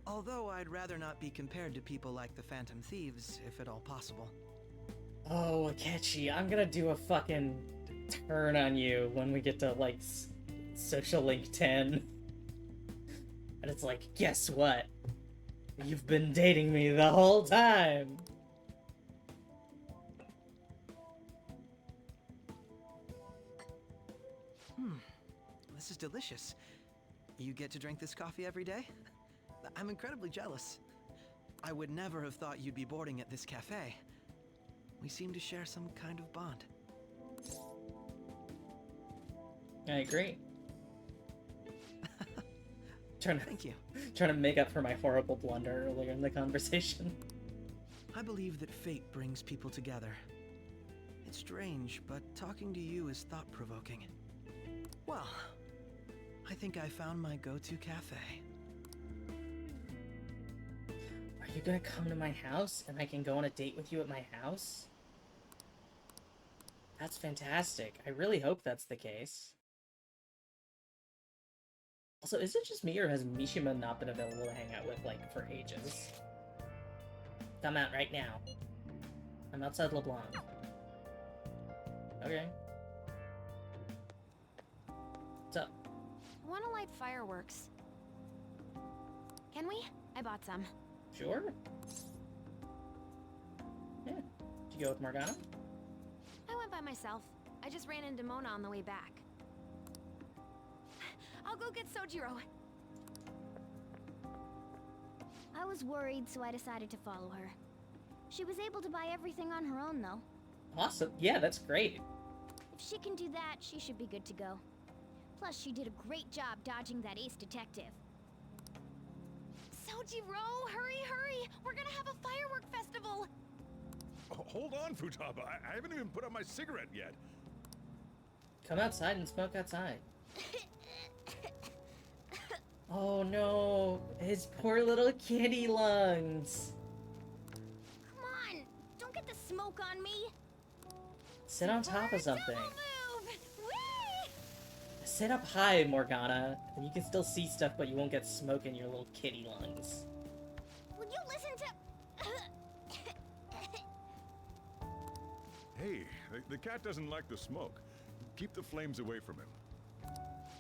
Speaker 5: Although I'd rather not be compared to people like the Phantom Thieves, if at all possible.
Speaker 1: Oh, Akechi, I'm gonna do a fucking turn on you when we get to, like, Social Link 10. And it's like, guess what? You've been dating me the whole time!
Speaker 5: This is delicious. You get to drink this coffee every day? I'm incredibly jealous. I would never have thought you'd be boarding at this cafe. We seem to share some kind of bond.
Speaker 1: I agree.
Speaker 5: Thank you.
Speaker 1: Trying to make up for my horrible blunder earlier in the conversation.
Speaker 5: I believe that fate brings people together. It's strange, but talking to you is thought-provoking. Well, I think I found my go-to cafe.
Speaker 1: Are you gonna come to my house and I can go on a date with you at my house? That's fantastic. I really hope that's the case. Also, is it just me or has Mishima not been available to hang out with, like, for ages? Come out right now. I'm outside LeBlanc. Okay. What's up?
Speaker 3: I want to light fireworks. Can we? I bought some.
Speaker 1: Sure. Yeah. Did you go with Morgana?
Speaker 3: I went by myself. I just ran into Mona on the way back. I'll go get Sojiro.
Speaker 4: I was worried, so I decided to follow her. She was able to buy everything on her own, though.
Speaker 1: Awesome. Yeah, that's great.
Speaker 4: If she can do that, she should be good to go. Plus, she did a great job dodging that ace detective.
Speaker 3: Sojiro, hurry, hurry! We're gonna have a firework festival!
Speaker 7: Hold on, Futaba. I haven't even put out my cigarette yet.
Speaker 1: Come outside and smoke outside. Oh no, his poor little kitty lungs.
Speaker 4: Come on, don't get the smoke on me.
Speaker 1: Sit on top of something.
Speaker 3: Double move! Whee!
Speaker 1: Sit up high, Morgana, and you can still see stuff, but you won't get smoke in your little kitty lungs.
Speaker 4: Will you listen to...
Speaker 7: Hey, the cat doesn't like the smoke. Keep the flames away from him.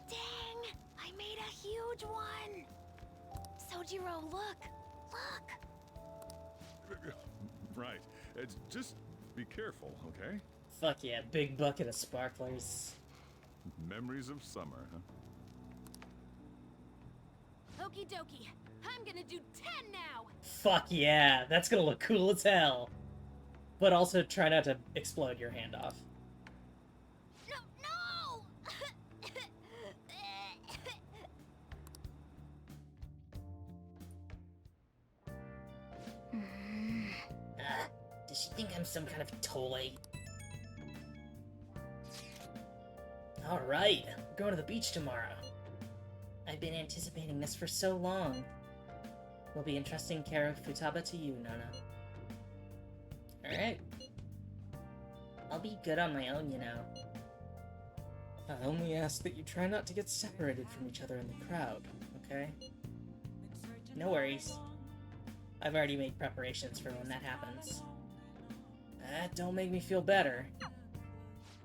Speaker 3: Dang! I made a huge one! Sojiro, look! Look!
Speaker 7: Right. It's just be careful, okay?
Speaker 1: Fuck yeah, big bucket of sparklers.
Speaker 7: Memories of summer, huh?
Speaker 3: Okie dokie. I'm gonna do 10 now!
Speaker 1: Fuck yeah, that's gonna look cool as hell. But also try not to explode your hand off.
Speaker 3: No, no!
Speaker 1: Does she think I'm some kind of toy? Alright, we're going to the beach tomorrow. I've been anticipating this for so long. We'll be entrusting care of Futaba to you, Nana. Alright. I'll be good on my own, you know. I only ask that you try not to get separated from each other in the crowd, okay? No worries. I've already made preparations for when that happens. That don't make me feel better.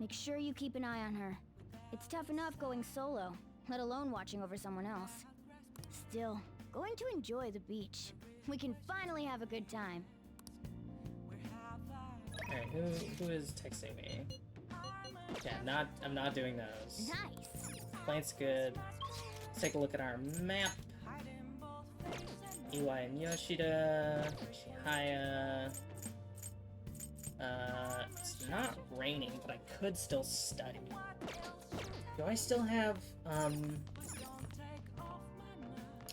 Speaker 4: Make sure you keep an eye on her. It's tough enough going solo, let alone watching over someone else. Still, going to enjoy the beach. We can finally have a good time.
Speaker 1: Alright, who is texting me? Yeah, I'm not doing those.
Speaker 4: Nice!
Speaker 1: Plant's good. Let's take a look at our map. Iwai and Yoshida, Shihaya. It's not raining, but I could still study. Do I still have,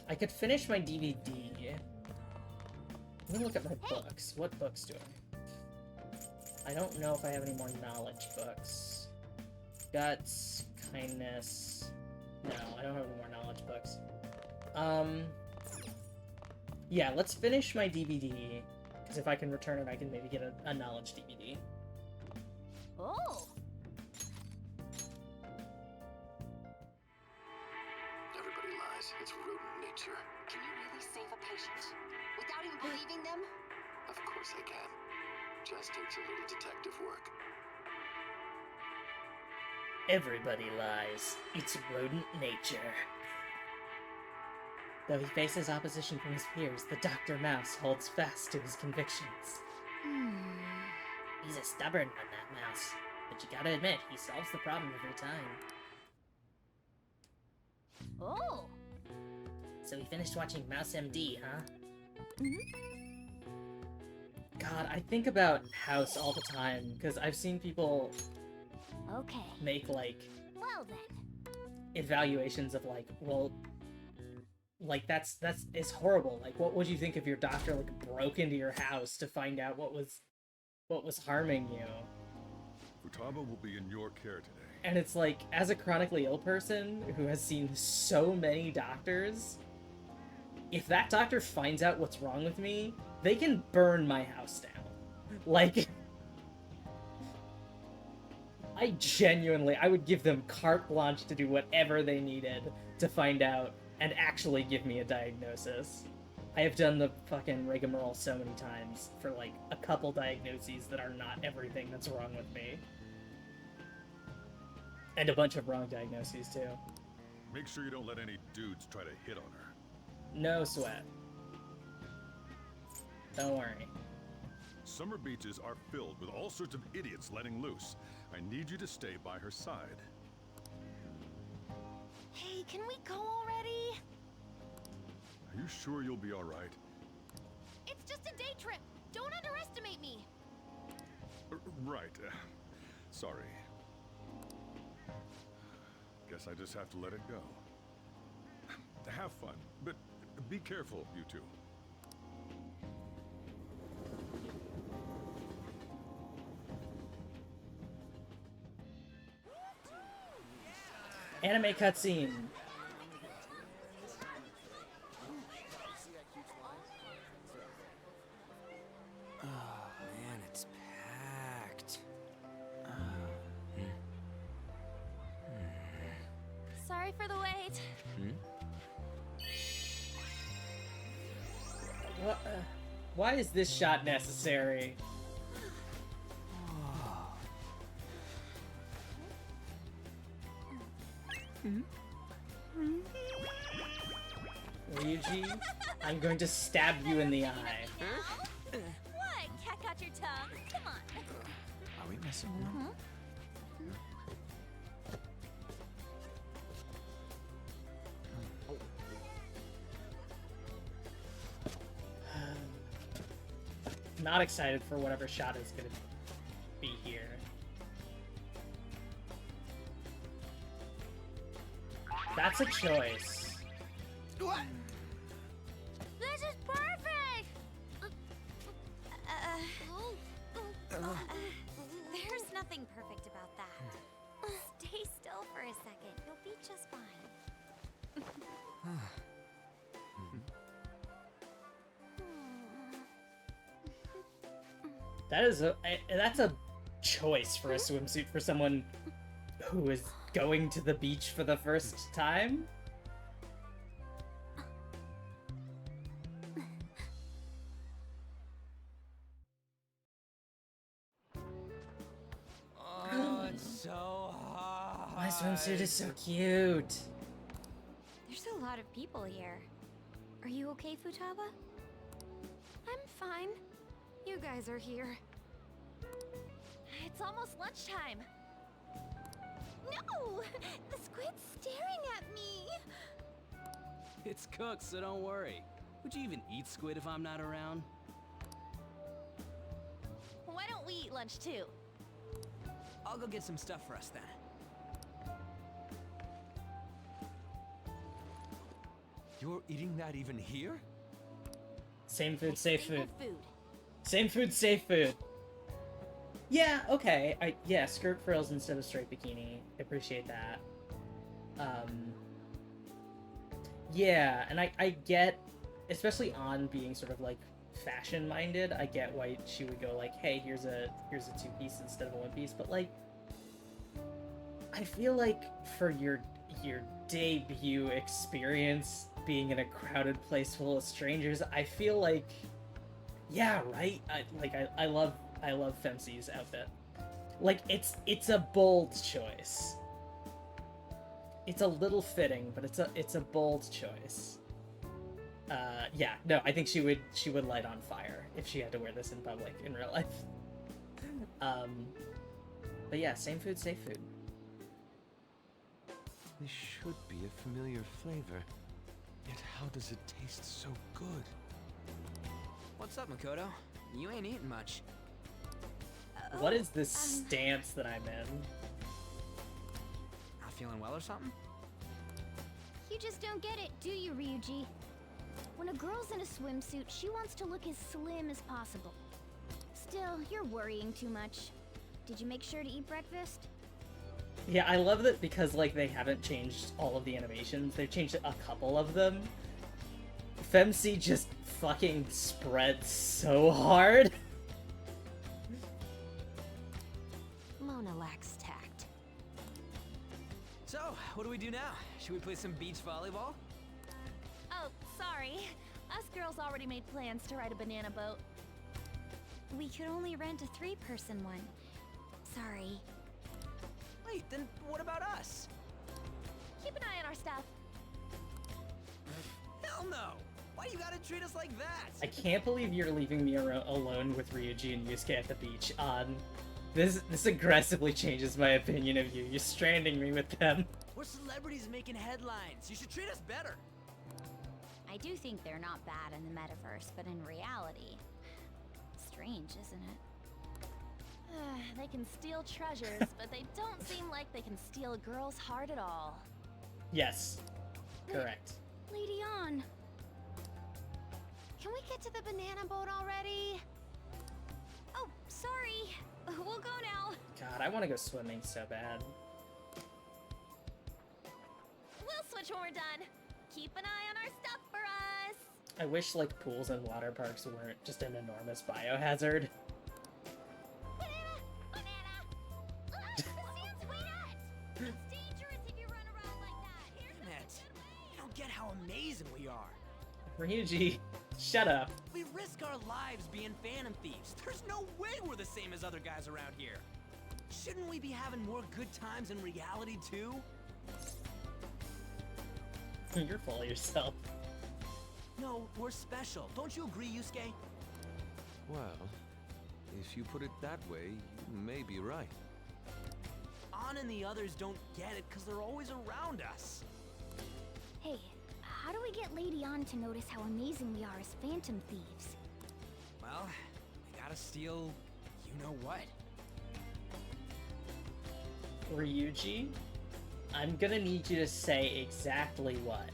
Speaker 1: I could finish my DVD. Let me look at my books. What books do I don't know if I have any more knowledge books. Guts, kindness. No, I don't have any more knowledge books. Yeah, let's finish my DVD. Because if I can return it, I can maybe get a knowledge DVD.
Speaker 4: Oh!
Speaker 11: Everybody lies. It's rodent nature. doctor.
Speaker 12: Can you really save a patient? Without even believing them?
Speaker 11: Of course I can. Just takes a little detective work.
Speaker 1: Everybody lies. It's rodent nature. Though he faces opposition from his peers, the Dr. Mouse holds fast to his convictions. He's a stubborn one, that mouse. But you gotta admit, he solves the problem every time.
Speaker 4: Oh!
Speaker 1: So we finished watching Mouse MD, huh? God, I think about House all the time, because I've seen people
Speaker 4: Okay.
Speaker 1: make, like,
Speaker 4: Well then.
Speaker 1: evaluations of, like, well, like, that's it's horrible. Like, what would you think if your doctor, like, broke into your house to find out what was harming you?
Speaker 7: Futaba will be in your care today.
Speaker 1: And it's like, as a chronically ill person who has seen so many doctors, if that doctor finds out what's wrong with me, they can burn my house down. Like, I would give them carte blanche to do whatever they needed to find out and actually give me a diagnosis. I have done the fucking rigmarole so many times for, like, a couple diagnoses that are not everything that's wrong with me. And a bunch of wrong diagnoses, too.
Speaker 7: Make sure you don't let any dudes try to hit on her.
Speaker 1: No sweat. Don't worry.
Speaker 7: Summer beaches are filled with all sorts of idiots letting loose. I need you to stay by her side.
Speaker 3: Hey, can we go already?
Speaker 7: Are you sure you'll be all right?
Speaker 3: It's just a day trip. Don't underestimate me.
Speaker 7: Right. Sorry. Guess I just have to let it go. Have fun, but be careful, you two.
Speaker 1: Anime cutscene.
Speaker 13: Oh man, it's packed.
Speaker 3: Sorry for the wait.
Speaker 1: What? Why is this shot necessary? Ryuji, I'm going to stab you in the eye.
Speaker 3: What? Cat got your tongue? Come on.
Speaker 13: Are we messing around?
Speaker 1: Not excited for whatever shot is going to be here. That's a choice.
Speaker 3: What? This is perfect! There's nothing perfect about that. Stay still for a second. You'll be just fine.
Speaker 1: That's a choice for a swimsuit for someone who is going to the beach for the first time.
Speaker 13: Oh, it's so hot.
Speaker 1: My swimsuit is so cute.
Speaker 3: There's a lot of people here. Are you okay, Futaba? I'm fine. You guys are here. It's almost lunchtime. No! The squid's staring at me!
Speaker 14: It's cooked, so don't worry. Would you even eat squid if I'm not around?
Speaker 3: Why don't we eat lunch too?
Speaker 13: I'll go get some stuff for us then.
Speaker 9: You're eating that even here?
Speaker 1: Same food, safe food.
Speaker 3: Food.
Speaker 1: Same food, safe food. Yeah, okay. Yeah, skirt frills instead of straight bikini. Appreciate that. Yeah, and I get, especially on being sort of like fashion-minded, I get why she would go like, hey, here's a two-piece instead of a one-piece, but like, I feel like for your debut experience being in a crowded place full of strangers. I feel like, yeah, right. I love Femc's outfit. Like it's a bold choice. It's a little fitting, but it's a bold choice. Yeah, no, I think she would light on fire if she had to wear this in public in real life. But yeah, same food, safe food.
Speaker 9: This should be a familiar flavor. Yet how does it taste so good?
Speaker 13: What's up, Makoto? You ain't eating much.
Speaker 1: What is this stance that I'm in?
Speaker 13: Not feeling well or something?
Speaker 4: You just don't get it, do you, Ryuji? When a girl's in a swimsuit, she wants to look as slim as possible. Still, you're worrying too much. Did you make sure to eat breakfast?
Speaker 1: Yeah, I love that because, like, they haven't changed all of the animations. They've changed a couple of them. Femc just fucking spreads so hard.
Speaker 3: Mona lacks tact.
Speaker 13: So, what do we do now? Should we play some beach volleyball?
Speaker 3: Oh, sorry. Us girls already made plans to ride a banana boat. We could only rent a 3-person one. Sorry.
Speaker 13: Wait, then what about us?
Speaker 3: Keep an eye on our stuff.
Speaker 13: Hell no! Why you gotta treat us like that?
Speaker 1: I can't believe you're leaving me alone with Ryuji and Yusuke at the beach. This aggressively changes my opinion of you. You're stranding me with them.
Speaker 13: We're celebrities making headlines. You should treat us better.
Speaker 4: I do think they're not bad in the metaverse, but in reality, strange, isn't it?
Speaker 3: They can steal treasures, but they don't seem like they can steal a girl's heart at all.
Speaker 1: Yes. Correct.
Speaker 4: Lady On.
Speaker 3: Can we get to the banana boat already? Oh, sorry. We'll go now.
Speaker 1: God, I want to go swimming so bad.
Speaker 3: We'll switch when we're done. Keep an eye on our stuff for us.
Speaker 1: I wish, like, pools and water parks weren't just an enormous biohazard.
Speaker 3: It's dangerous if you run around like that. Here's
Speaker 13: You don't get how amazing we are.
Speaker 1: Ryuji, shut up.
Speaker 13: We risk our lives being phantom thieves. There's no way we're the same as other guys around here. Shouldn't we be having more good times in reality too?
Speaker 1: You're full of yourself.
Speaker 13: No, we're special. Don't you agree, Yusuke?
Speaker 9: Well, if you put it that way, you may be right.
Speaker 13: An and the others don't get it because they're always around us.
Speaker 4: Hey, how do we get Lady On to notice how amazing we are as phantom thieves?
Speaker 13: Well, we gotta steal you-know-what.
Speaker 1: Ryuji, I'm gonna need you to say exactly what.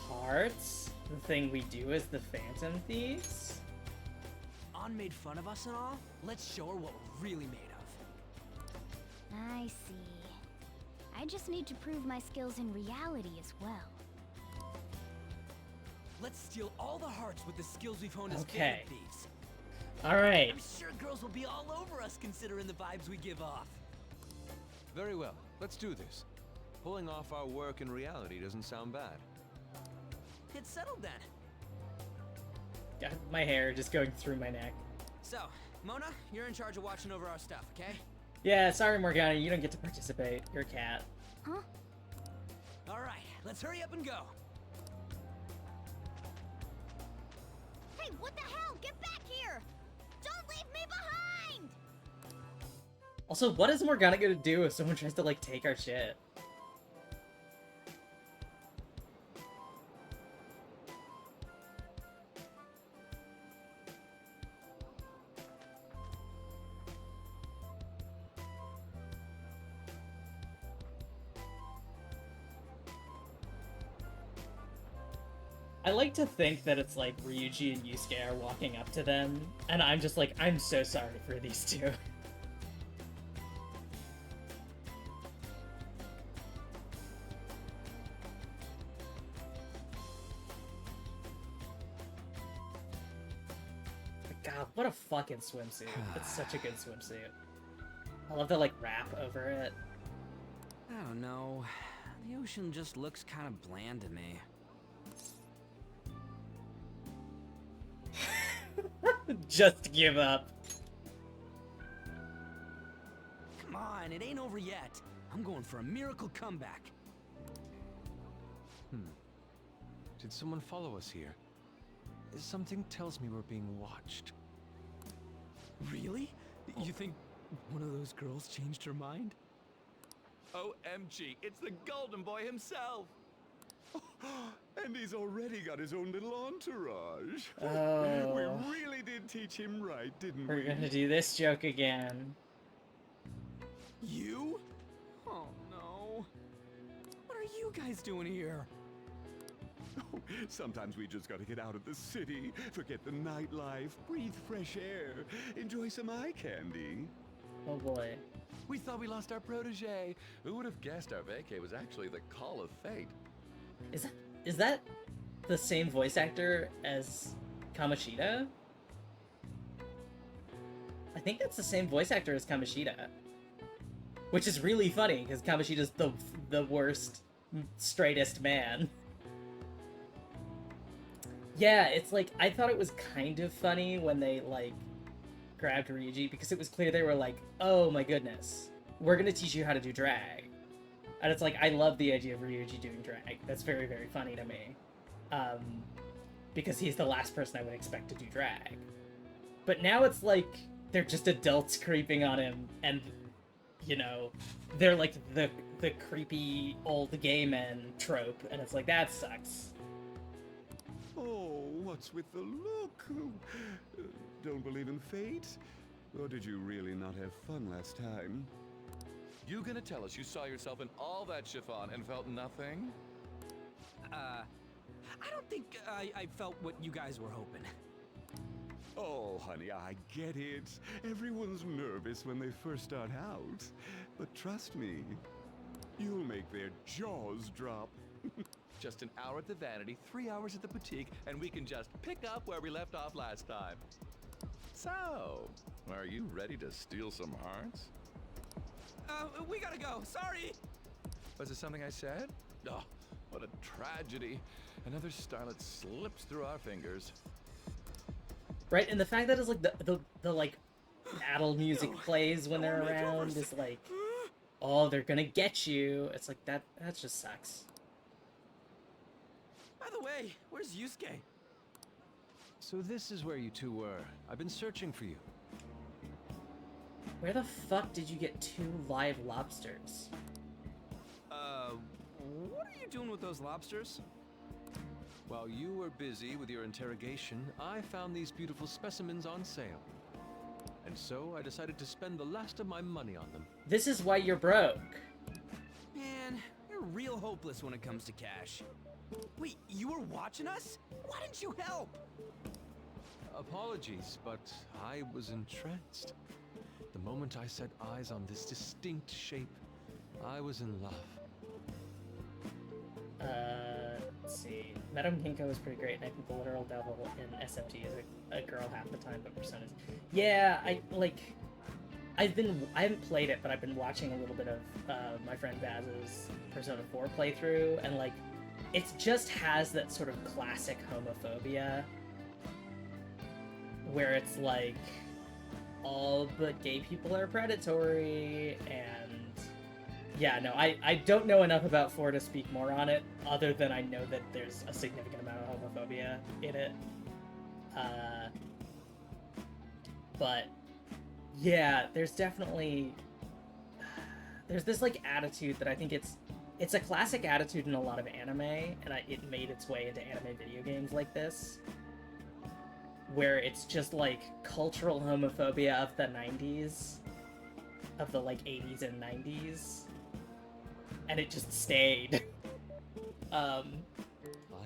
Speaker 1: Hearts? The thing we do as the Phantom Thieves?
Speaker 13: An made fun of us and all? Let's show her what we're really made of.
Speaker 4: I see. I just need to prove my skills in reality as well.
Speaker 13: Let's steal all the hearts with the skills we've honed as
Speaker 1: Okay.
Speaker 13: phantom thieves.
Speaker 1: Alright.
Speaker 13: I'm sure girls will be all over us considering the vibes we give off.
Speaker 9: Very well, let's do this. Pulling off our work in reality doesn't sound bad.
Speaker 13: Get settled then.
Speaker 1: Got my hair just going through my neck.
Speaker 13: So, Mona, you're in charge of watching over our stuff, okay?
Speaker 1: Yeah, sorry Morgana, you don't get to participate. You're a cat.
Speaker 4: Huh?
Speaker 13: Alright, let's hurry up and go.
Speaker 4: Hey, what the hell? Get back here! Don't leave me behind!
Speaker 1: Also, what is Morgana gonna do if someone tries to, like, take our shit? I like to think that it's like Ryuji and Yusuke are walking up to them, and I'm just like, I'm so sorry for these two. God, what a fucking swimsuit. It's such a good swimsuit. I love the like rap over it.
Speaker 13: I don't know. The ocean just looks kind of bland to me.
Speaker 1: Just give up.
Speaker 13: Come on, it ain't over yet. I'm going for a miracle comeback.
Speaker 9: Did someone follow us here? Something tells me we're being watched.
Speaker 13: Really? You think one of those girls changed her mind?
Speaker 2: OMG, it's the Golden Boy himself!
Speaker 7: And he's already got his own little entourage.
Speaker 1: Oh.
Speaker 7: We really did teach him right, didn't we?
Speaker 1: We're gonna do this joke again.
Speaker 13: You? Oh no. What are you guys doing here?
Speaker 7: Sometimes we just gotta get out of the city, forget the nightlife, breathe fresh air, enjoy some eye candy.
Speaker 1: Oh boy.
Speaker 2: We thought we lost our protege. Who would have guessed our vacay was actually the call of fate?
Speaker 1: Is that the same voice actor as Kamoshida? I think that's the same voice actor as Kamoshida. Which is really funny, because Kamoshida's the worst, straightest man. Yeah, it's like, I thought it was kind of funny when they, like, grabbed Ryuji, because it was clear they were like, oh my goodness, we're gonna teach you how to do drag. And it's like, I love the idea of Ryuji doing drag. That's very, very funny to me. Because he's the last person I would expect to do drag. But now it's like, they're just adults creeping on him, and, you know, they're like the creepy old gay men trope, and it's like, that sucks.
Speaker 7: Oh, what's with the look? Don't believe in fate? Or did you really not have fun last time?
Speaker 2: You gonna tell us you saw yourself in all that chiffon and felt nothing?
Speaker 13: I don't think I felt what you guys were hoping.
Speaker 7: Oh, honey, I get it. Everyone's nervous when they first start out. But trust me, you'll make their jaws drop.
Speaker 2: Just an hour at the Vanity, 3 hours at the boutique, and we can just pick up where we left off last time. So, are you ready to steal some hearts?
Speaker 13: We gotta go. Sorry.
Speaker 2: Was it something I said? Oh, what a tragedy. Another starlet slips through our fingers.
Speaker 1: Right, and the fact that it's like the like battle music plays when they're around is like, oh, they're gonna get you. It's like that just sucks.
Speaker 13: By the way, where's Yusuke?
Speaker 9: So this is where you two were. I've been searching for you.
Speaker 1: Where the fuck did you get 2 live lobsters?
Speaker 13: What are you doing with those lobsters?
Speaker 9: While you were busy with your interrogation, I found these beautiful specimens on sale. And so I decided to spend the last of my money on them.
Speaker 1: This is why you're broke.
Speaker 13: Man, you're real hopeless when it comes to cash. Wait, you were watching us? Why didn't you help?
Speaker 9: Apologies, but I was entranced. The moment I set eyes on this distinct shape, I was in love.
Speaker 1: Let's see. Madame Kinko is pretty great, and I think the literal devil in SMT is a girl half the time, but Persona's... Yeah, I haven't played it, but I've been watching a little bit of my friend Baz's Persona 4 playthrough, and like, it just has that sort of classic homophobia, where it's like, all but gay people are predatory, and yeah, no, I don't know enough about 4 to speak more on it, other than I know that there's a significant amount of homophobia in it. But yeah, there's definitely, there's this like attitude that I think it's a classic attitude in a lot of anime, and it made its way into anime video games like this, where it's just like cultural homophobia of the 90s, of the like 80s and 90s, and it just stayed.
Speaker 9: I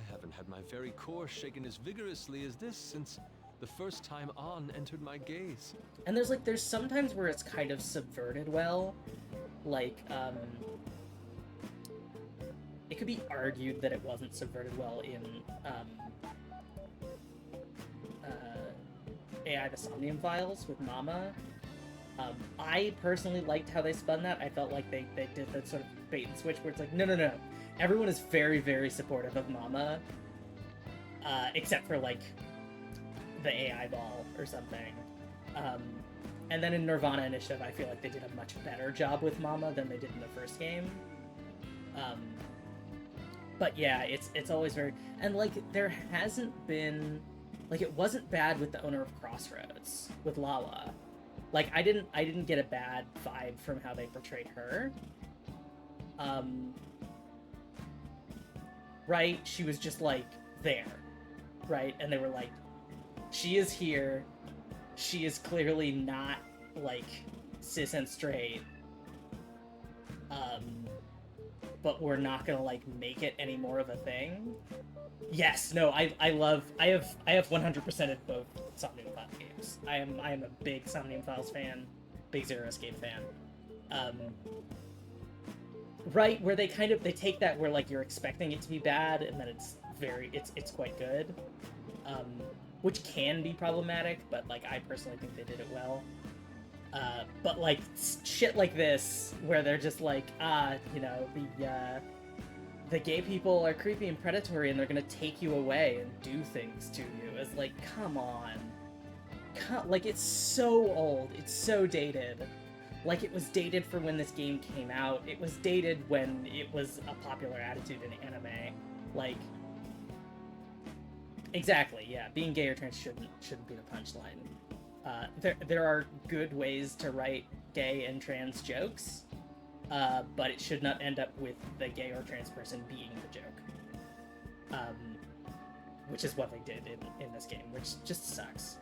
Speaker 9: haven't had my very core shaken as vigorously as this since the first time An entered my gaze.
Speaker 1: And there's sometimes where it's kind of subverted well, like, it could be argued that it wasn't subverted well in, AI the Somnium Files with Mama, I personally liked how they spun that. I felt like they did that sort of bait and switch where it's like, no, no, no. Everyone is very, very supportive of Mama, except for, like, the AI ball or something. And then in Nirvana Initiative, I feel like they did a much better job with Mama than they did in the first game. But yeah, it's always very... And, like, there hasn't been... Like, it wasn't bad with the owner of Crossroads, with Lala. Like, I didn't get a bad vibe from how they portrayed her. Right? She was just, like, there. Right? And they were like, she is here. She is clearly not, like, cis and straight. But we're not gonna, like, make it any more of a thing. Yes, no, I have 100%ed both Somnium Files games. I am a big Somnium Files fan, big Zero Escape fan. Right, where they take that where, like, you're expecting it to be bad, and then it's quite good. Which can be problematic, but, like, I personally think they did it well. But, like, shit like this, where they're just like, you know, the gay people are creepy and predatory and they're gonna take you away and do things to you. It's like, come on. Like, it's so old. It's so dated. Like, it was dated for when this game came out. It was dated when it was a popular attitude in anime. Like, exactly, yeah. Being gay or trans shouldn't be the punchline. There are good ways to write gay and trans jokes, but it should not end up with the gay or trans person being the joke. Which is what they did in this game, which just sucks.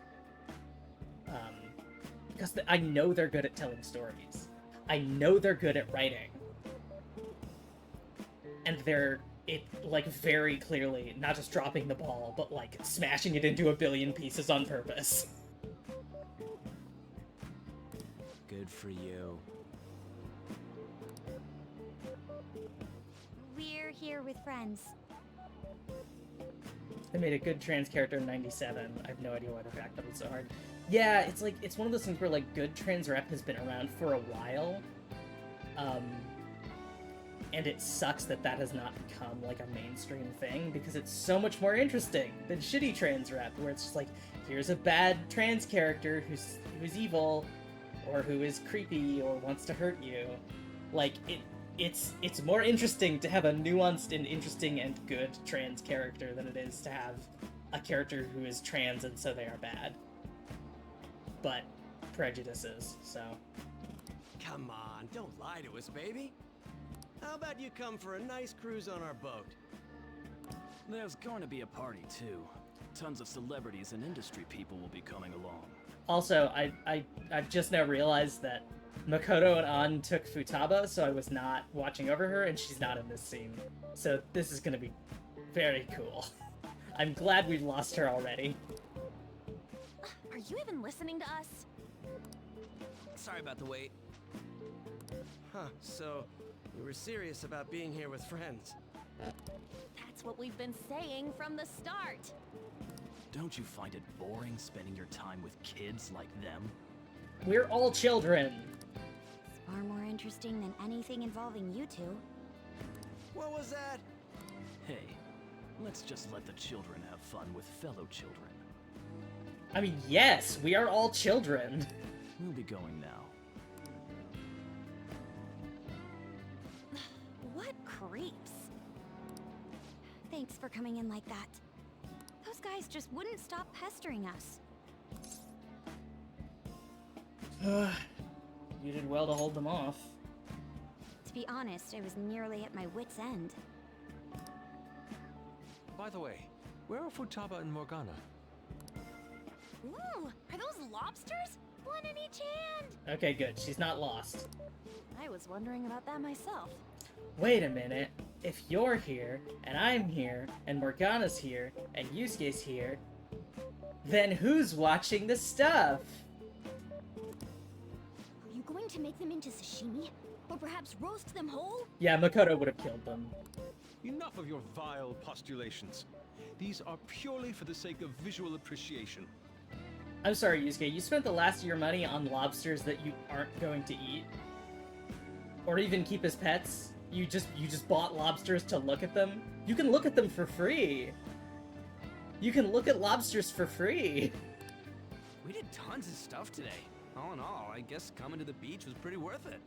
Speaker 1: Because I know they're good at telling stories. I know they're good at writing. And like, very clearly not just dropping the ball, but, like, smashing it into a billion pieces on purpose.
Speaker 14: Good for you.
Speaker 3: We're here with friends.
Speaker 1: They made a good trans character in 97. I have no idea why they backed up it so hard. Yeah, it's like, it's one of those things where, like, good trans rep has been around for a while. And it sucks that has not become, like, a mainstream thing, because it's so much more interesting than shitty trans rep, where it's just like, here's a bad trans character who's evil, or who is creepy, or wants to hurt you. Like, it's more interesting to have a nuanced and interesting and good trans character than it is to have a character who is trans and so they are bad. But prejudices, so.
Speaker 13: Come on, don't lie to us, baby. How about you come for a nice cruise on our boat?
Speaker 14: There's going to be a party, too. Tons of celebrities and industry people will be coming along.
Speaker 1: Also, I've just now realized that Makoto and An took Futaba, so I was not watching over her, and she's not in this scene. So this is gonna be very cool. I'm glad we've lost her already.
Speaker 3: Are you even listening to us?
Speaker 13: Sorry about the wait. Huh, so you were serious about being here with friends.
Speaker 3: That's what we've been saying from the start.
Speaker 14: Don't you find it boring spending your time with kids like them?
Speaker 1: We're all children.
Speaker 4: It's far more interesting than anything involving you two.
Speaker 13: What was that?
Speaker 14: Hey, let's just let the children have fun with fellow children.
Speaker 1: I mean, yes, we are all children.
Speaker 14: We'll be going now.
Speaker 3: What creeps.
Speaker 4: Thanks for coming in like that. Those guys just wouldn't stop pestering us.
Speaker 1: You did well to hold them off.
Speaker 4: To be honest, I was nearly at my wit's end.
Speaker 9: By the way, where are Futaba and Morgana?
Speaker 3: Ooh, are those lobsters? One in each hand.
Speaker 1: Okay, good. She's not lost.
Speaker 3: I was wondering about that myself.
Speaker 1: Wait a minute. If you're here, and I'm here, and Morgana's here, and Yusuke's here, then who's watching the stuff?
Speaker 4: Are you going to make them into sashimi? Or perhaps roast them whole?
Speaker 1: Yeah, Makoto would have killed them.
Speaker 2: Enough of your vile postulations. These are purely for the sake of visual appreciation.
Speaker 1: I'm sorry, Yusuke, you spent the last of your money on lobsters that you aren't going to eat? Or even keep as pets? You just bought lobsters to look at them? You can look at them for free! You can look at lobsters for free!
Speaker 13: We did tons of stuff today. All in all, I guess coming to the beach was pretty worth it.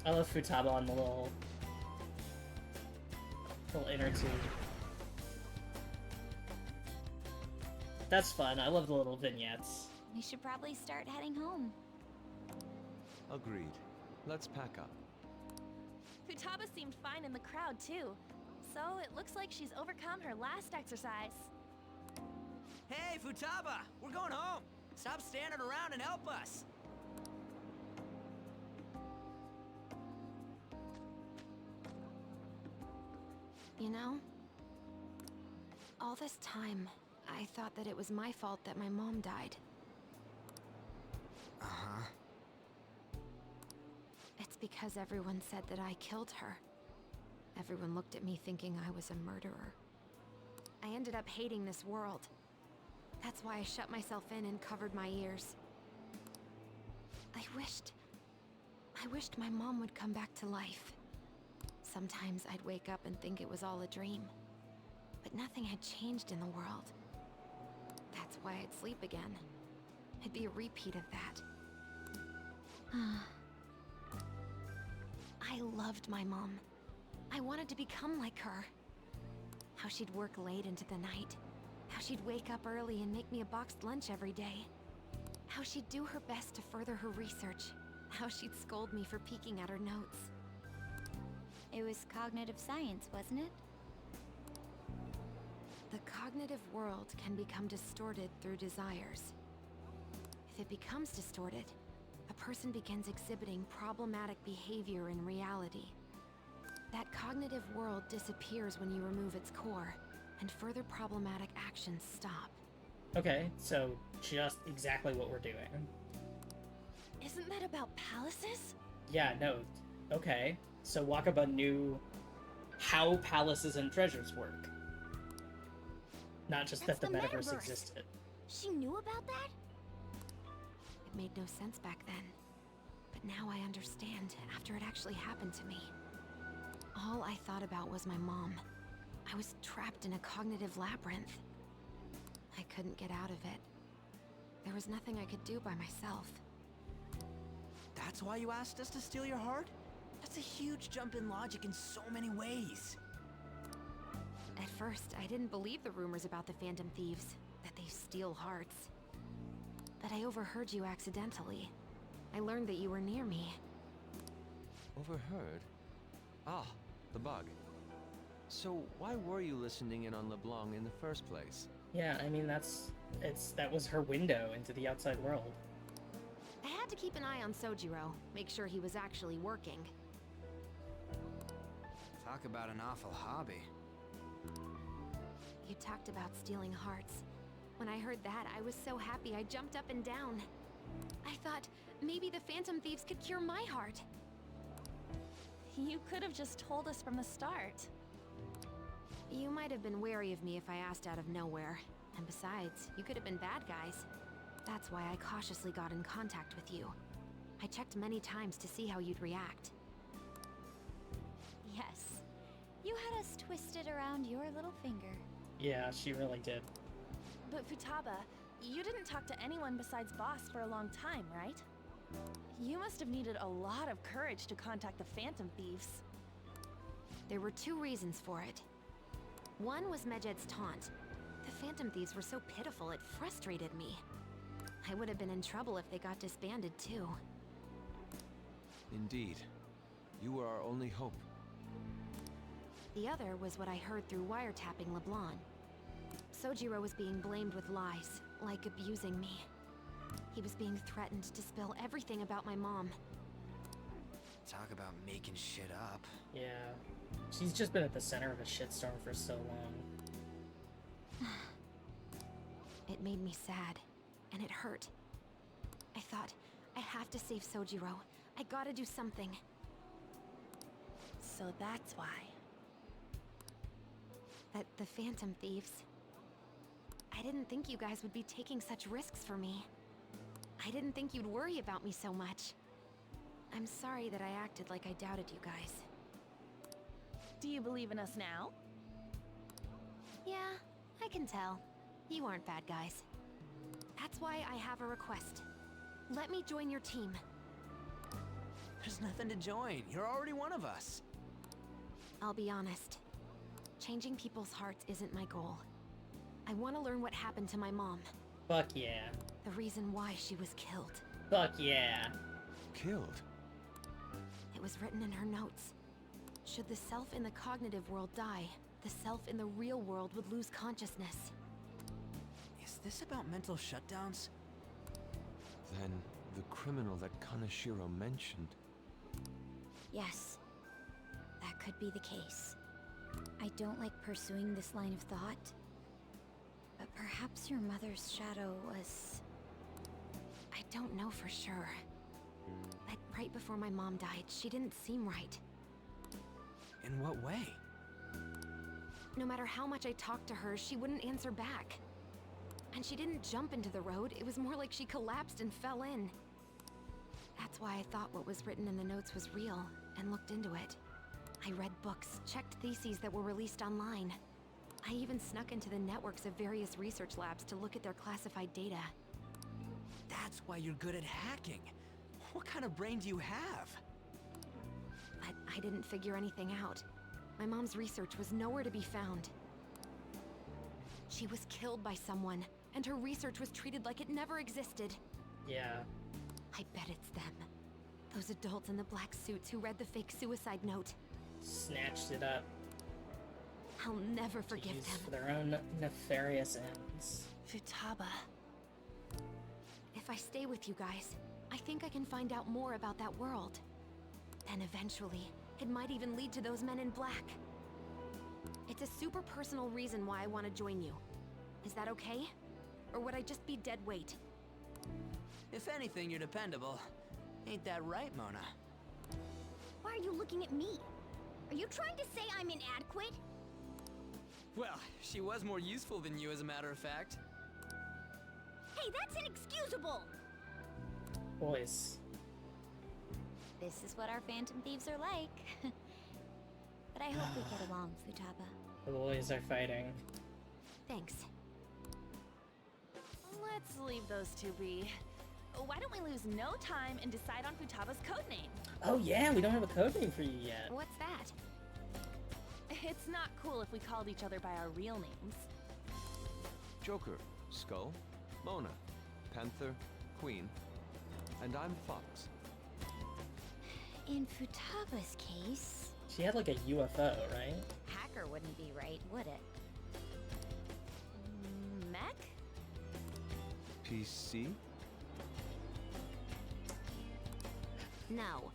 Speaker 1: I love Futaba on the little inner tube. That's fun. I love the little vignettes.
Speaker 3: We should probably start heading home.
Speaker 9: Agreed. Let's pack up.
Speaker 3: Futaba seemed fine in the crowd, too. So it looks like she's overcome her last exercise.
Speaker 13: Hey, Futaba! We're going home! Stop standing around and help us!
Speaker 15: You know, all this time, I thought that it was my fault that my mom died.
Speaker 13: Uh-huh.
Speaker 15: It's because everyone said that I killed her. Everyone looked at me thinking I was a murderer. I ended up hating this world. That's why I shut myself in and covered my ears. I wished my mom would come back to life. Sometimes I'd wake up and think it was all a dream. But nothing had changed in the world. That's why I'd sleep again. It'd be a repeat of that. I loved my mom. I wanted to become like her. How she'd work late into the night. How she'd wake up early and make me a boxed lunch every day. How she'd do her best to further her research. How she'd scold me for peeking at her notes.
Speaker 4: It was cognitive science, wasn't it?
Speaker 15: The cognitive world can become distorted through desires. If it becomes distorted, a person begins exhibiting problematic behavior in reality. That cognitive world disappears when you remove its core, and further problematic actions stop.
Speaker 1: Okay, so just exactly what we're doing.
Speaker 3: Isn't that about palaces?
Speaker 1: Yeah, no. Okay. So Wakaba knew how palaces and treasures work. Not just
Speaker 4: That's
Speaker 1: that the
Speaker 4: the
Speaker 1: metaverse
Speaker 4: metaverse.
Speaker 1: existed.
Speaker 4: She knew about that?
Speaker 15: It made no sense back then. But now I understand after it actually happened to me. All I thought about was my mom. I was trapped in a cognitive labyrinth. I couldn't get out of it. There was nothing I could do by myself.
Speaker 13: That's why you asked us to steal your heart? That's a huge jump in logic in so many ways.
Speaker 15: At first, I didn't believe the rumors about the Phantom Thieves, that they steal hearts. But I overheard you accidentally. I learned that you were near me.
Speaker 9: Overheard? Ah, the bug. So why were you listening in on LeBlanc in the first place?
Speaker 1: Yeah, I mean that was her window into the outside world.
Speaker 15: I had to keep an eye on Sojiro, make sure he was actually working.
Speaker 13: Talk about an awful hobby.
Speaker 15: You talked about stealing hearts. When I heard that, I was so happy I jumped up and down. I thought, maybe the Phantom Thieves could cure my heart.
Speaker 3: You could have just told us from the start.
Speaker 15: You might have been wary of me if I asked out of nowhere. And besides, you could have been bad guys. That's why I cautiously got in contact with you. I checked many times to see how you'd react.
Speaker 4: Yes. You had us twisted around your little finger.
Speaker 1: Yeah, she really did.
Speaker 3: But Futaba, you didn't talk to anyone besides Boss for a long time, right? You must have needed a lot of courage to contact the Phantom Thieves.
Speaker 15: There were two reasons for it. One was Medjed's taunt. The Phantom Thieves were so pitiful it frustrated me. I would have been in trouble if they got disbanded too.
Speaker 9: Indeed. You were our only hope.
Speaker 15: The other was what I heard through wiretapping LeBlanc. Sojiro was being blamed with lies, like abusing me. He was being threatened to spill everything about my mom.
Speaker 13: Talk about making shit up.
Speaker 1: Yeah. She's just been at the center of a shitstorm for so long.
Speaker 15: It made me sad, and it hurt. I thought, I have to save Sojiro. I gotta do something. So that's why. The Phantom Thieves. I didn't think you guys would be taking such risks for me. I didn't think you'd worry about me so much. I'm sorry that I acted like I doubted you guys.
Speaker 3: Do you believe in us now?
Speaker 15: Yeah, I can tell. You aren't bad guys. That's why I have a request. Let me join your team.
Speaker 13: There's nothing to join. You're already one of us.
Speaker 15: I'll be honest. Changing people's hearts isn't my goal. I want to learn what happened to my mom.
Speaker 1: Fuck yeah.
Speaker 15: The reason why she was killed.
Speaker 1: Fuck yeah.
Speaker 9: Killed?
Speaker 15: It was written in her notes. Should the self in the cognitive world die, the self in the real world would lose consciousness.
Speaker 13: Is this about mental shutdowns?
Speaker 9: Then the criminal that Kaneshiro mentioned.
Speaker 4: Yes, that could be the case. I don't like pursuing this line of thought, but perhaps your mother's shadow was...
Speaker 15: I don't know for sure. But right before my mom died, she didn't seem right.
Speaker 13: In what way?
Speaker 15: No matter how much I talked to her, she wouldn't answer back. And she didn't jump into the road, it was more like she collapsed and fell in. That's why I thought what was written in the notes was real, and looked into it. I read books, checked theses that were released online. I even snuck into the networks of various research labs to look at their classified data.
Speaker 13: That's why you're good at hacking. What kind of brain do you have?
Speaker 15: But I didn't figure anything out. My mom's research was nowhere to be found. She was killed by someone, and her research was treated like it never existed.
Speaker 1: Yeah.
Speaker 15: I bet it's them. Those adults in the black suits who read the fake suicide note.
Speaker 1: Snatched it up.
Speaker 15: I'll never forgive
Speaker 1: use
Speaker 15: them.
Speaker 1: For their own nefarious ends.
Speaker 15: Futaba. If I stay with you guys, I think I can find out more about that world. Then eventually, it might even lead to those men in black. It's a super personal reason why I want to join you. Is that okay? Or would I just be dead weight?
Speaker 13: If anything, you're dependable. Ain't that right, Mona?
Speaker 4: Why are you looking at me? Are you trying to say I'm inadequate?
Speaker 13: Well, she was more useful than you, as a matter of fact.
Speaker 4: Hey, that's inexcusable!
Speaker 1: Boys.
Speaker 4: This is what our Phantom Thieves are like. But I hope we get along, Futaba.
Speaker 1: The boys are fighting.
Speaker 15: Thanks.
Speaker 3: Let's leave those two be. Why don't we lose no time and decide on Futaba's codename?
Speaker 1: Oh yeah, we don't have a code name for you yet.
Speaker 15: What's that?
Speaker 3: It's not cool if we called each other by our real names.
Speaker 9: Joker, Skull, Mona, Panther, Queen, and I'm Fox.
Speaker 4: In Futaba's case...
Speaker 1: She had like a UFO, right?
Speaker 4: Hacker wouldn't be right, would it?
Speaker 3: Mech?
Speaker 9: PC?
Speaker 4: No.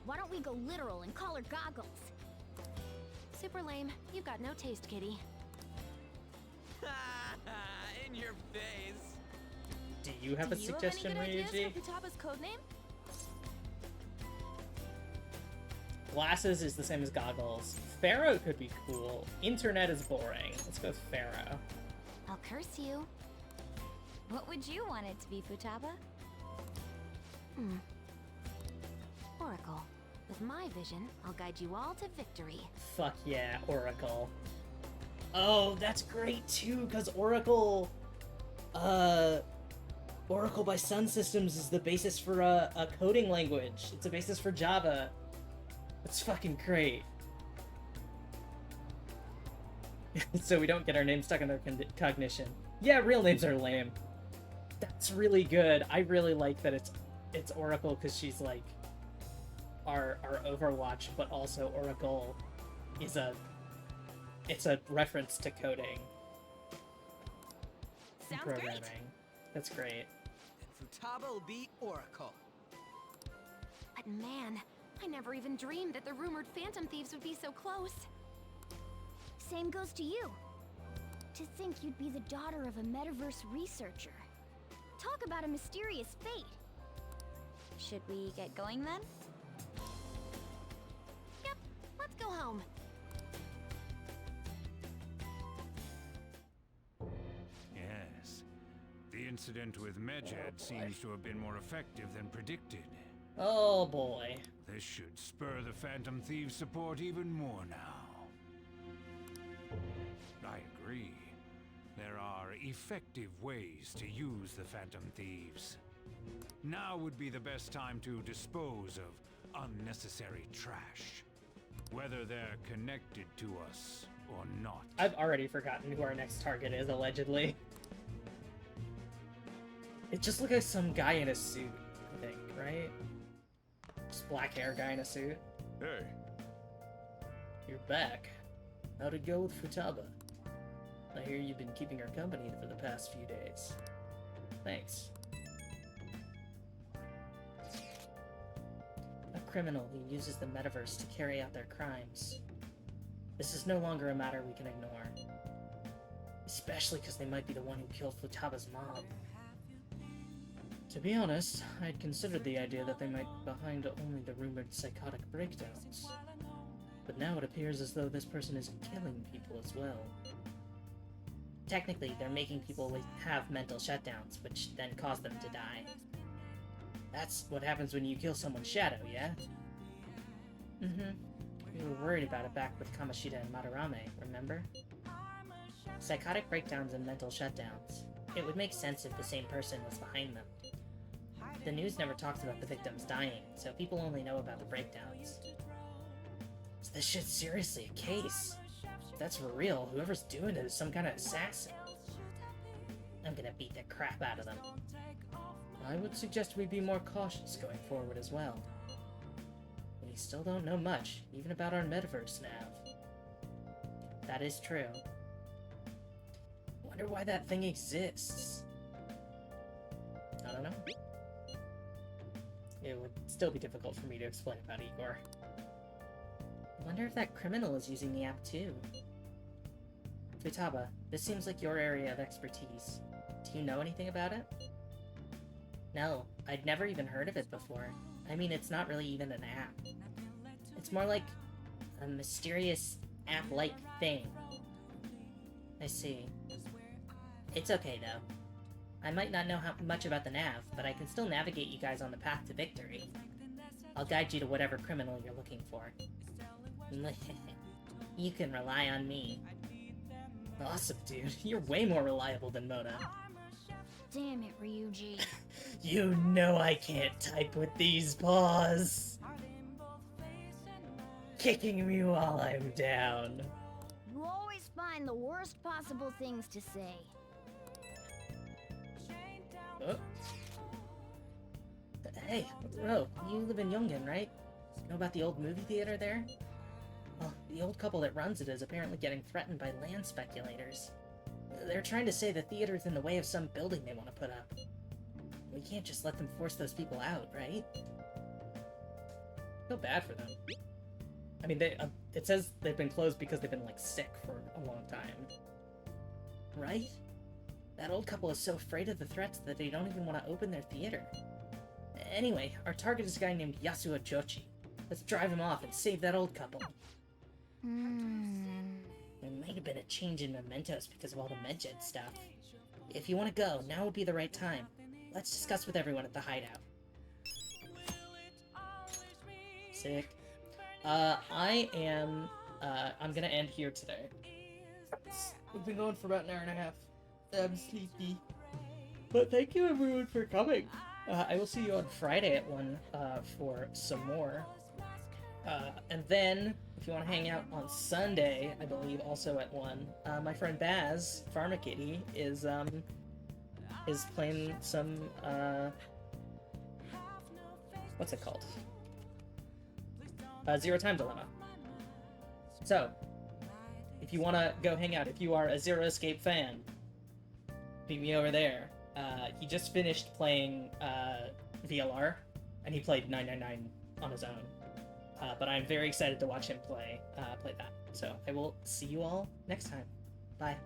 Speaker 4: Why don't we go literal and call her Goggles?
Speaker 15: Super lame. You've got no taste, kitty.
Speaker 13: In your face.
Speaker 1: Do you have a suggestion,
Speaker 3: Do you have any good
Speaker 1: Ryuji?
Speaker 3: ideas for Futaba's codename?
Speaker 1: Glasses is the same as goggles. Pharaoh could be cool. Internet is boring. Let's go with Pharaoh.
Speaker 4: I'll curse you. What would you want it to be, Futaba?
Speaker 15: Oracle. With my vision, I'll guide you all to victory.
Speaker 1: Fuck yeah, Oracle. Oh, that's great too, because Oracle... Oracle by Sun Systems is the basis for a coding language. It's a basis for Java. That's fucking great. So we don't get our names stuck in their cognition. Yeah, real names are lame. That's really good. I really like that it's Oracle because she's like our Overwatch, but also Oracle is it's a reference to coding.
Speaker 3: Sounds
Speaker 1: programming.
Speaker 3: great.
Speaker 1: That's great.
Speaker 13: And Futaba will be Oracle.
Speaker 15: But man, I never even dreamed that the rumored Phantom Thieves would be so close.
Speaker 4: Same goes to you. To think you'd be the daughter of a metaverse researcher. Talk about a mysterious fate. Should we get going then?
Speaker 15: home.
Speaker 16: Yes. The incident with Medjed seems to have been more effective than predicted.
Speaker 1: Oh boy.
Speaker 16: This should spur the Phantom Thieves' support even more now. I agree. There are effective ways to use the Phantom Thieves. Now would be the best time to dispose of unnecessary trash. Whether they're connected to us or not.
Speaker 1: I've already forgotten who our next target is, allegedly. It just looks like some guy in a suit, I think, right? Just black hair guy in a suit.
Speaker 7: Hey.
Speaker 1: You're back. How'd it go with Futaba? I hear you've been keeping her company for the past few days. Thanks. A criminal who uses the metaverse to carry out their crimes. This is no longer a matter we can ignore. Especially because they might be the one who killed Futaba's mom. To be honest, I'd considered the idea that they might be behind only the rumored psychotic breakdowns. But now it appears as though this person is killing people as well. Technically, they're making people have mental shutdowns, which then cause them to die. That's what happens when you kill someone's shadow, yeah? Mm-hmm. We were worried about it back with Kamoshida and Madarame, remember? Psychotic breakdowns and mental shutdowns. It would make sense if the same person was behind them. The news never talks about the victims dying, so people only know about the breakdowns. So this shit's seriously a case. If that's for real, whoever's doing it is some kind of assassin. I'm gonna beat the crap out of them. I would suggest we be more cautious going forward as well. We still don't know much, even about our metaverse nav. That is true. Wonder why that thing exists. I don't know. It would still be difficult for me to explain about Igor. Wonder if that criminal is using the app too. Futaba, this seems like your area of expertise. Do you know anything about it? No, I'd never even heard of it before. I mean, it's not really even an app. It's more like a mysterious app-like thing. I see. It's okay, though. I might not know much about the nav, but I can still navigate you guys on the path to victory. I'll guide you to whatever criminal you're looking for. You can rely on me. Awesome, dude. You're way more reliable than Mona.
Speaker 4: Damn it, Ryuji.
Speaker 1: You know I can't type with these paws. Kicking me while I'm down.
Speaker 4: You always find the worst possible things to say.
Speaker 1: Oh. Hey, Ro, you live in Yongin, right? Know about the old movie theater there? Well, the old couple that runs it is apparently getting threatened by land speculators. They're trying to say the theater's in the way of some building they want to put up. We can't just let them force those people out, right? Feel bad for them. I mean, it says they've been closed because they've been, like, sick for a long time. Right? That old couple is so afraid of the threats that they don't even want to open their theater. Anyway, our target is a guy named Yasuo Jochi. Let's drive him off and save that old couple. There might have been a change in mementos because of all the Medjed stuff. If you want to go, now would be the right time. Let's discuss with everyone at the hideout. Sick. I'm gonna end here today. We've been going for about an hour and a half. I'm sleepy. But thank you everyone for coming. I will see you on Friday at 1 for some more. And then, if you want to hang out on Sunday, I believe also at 1, my friend Baz, Pharmakitty, is playing some, what's it called? Zero Time Dilemma. So, if you want to go hang out, if you are a Zero Escape fan, meet me over there. He just finished playing VLR, and he played 999 on his own. But I'm very excited to watch him play that. So I will see you all next time. Bye.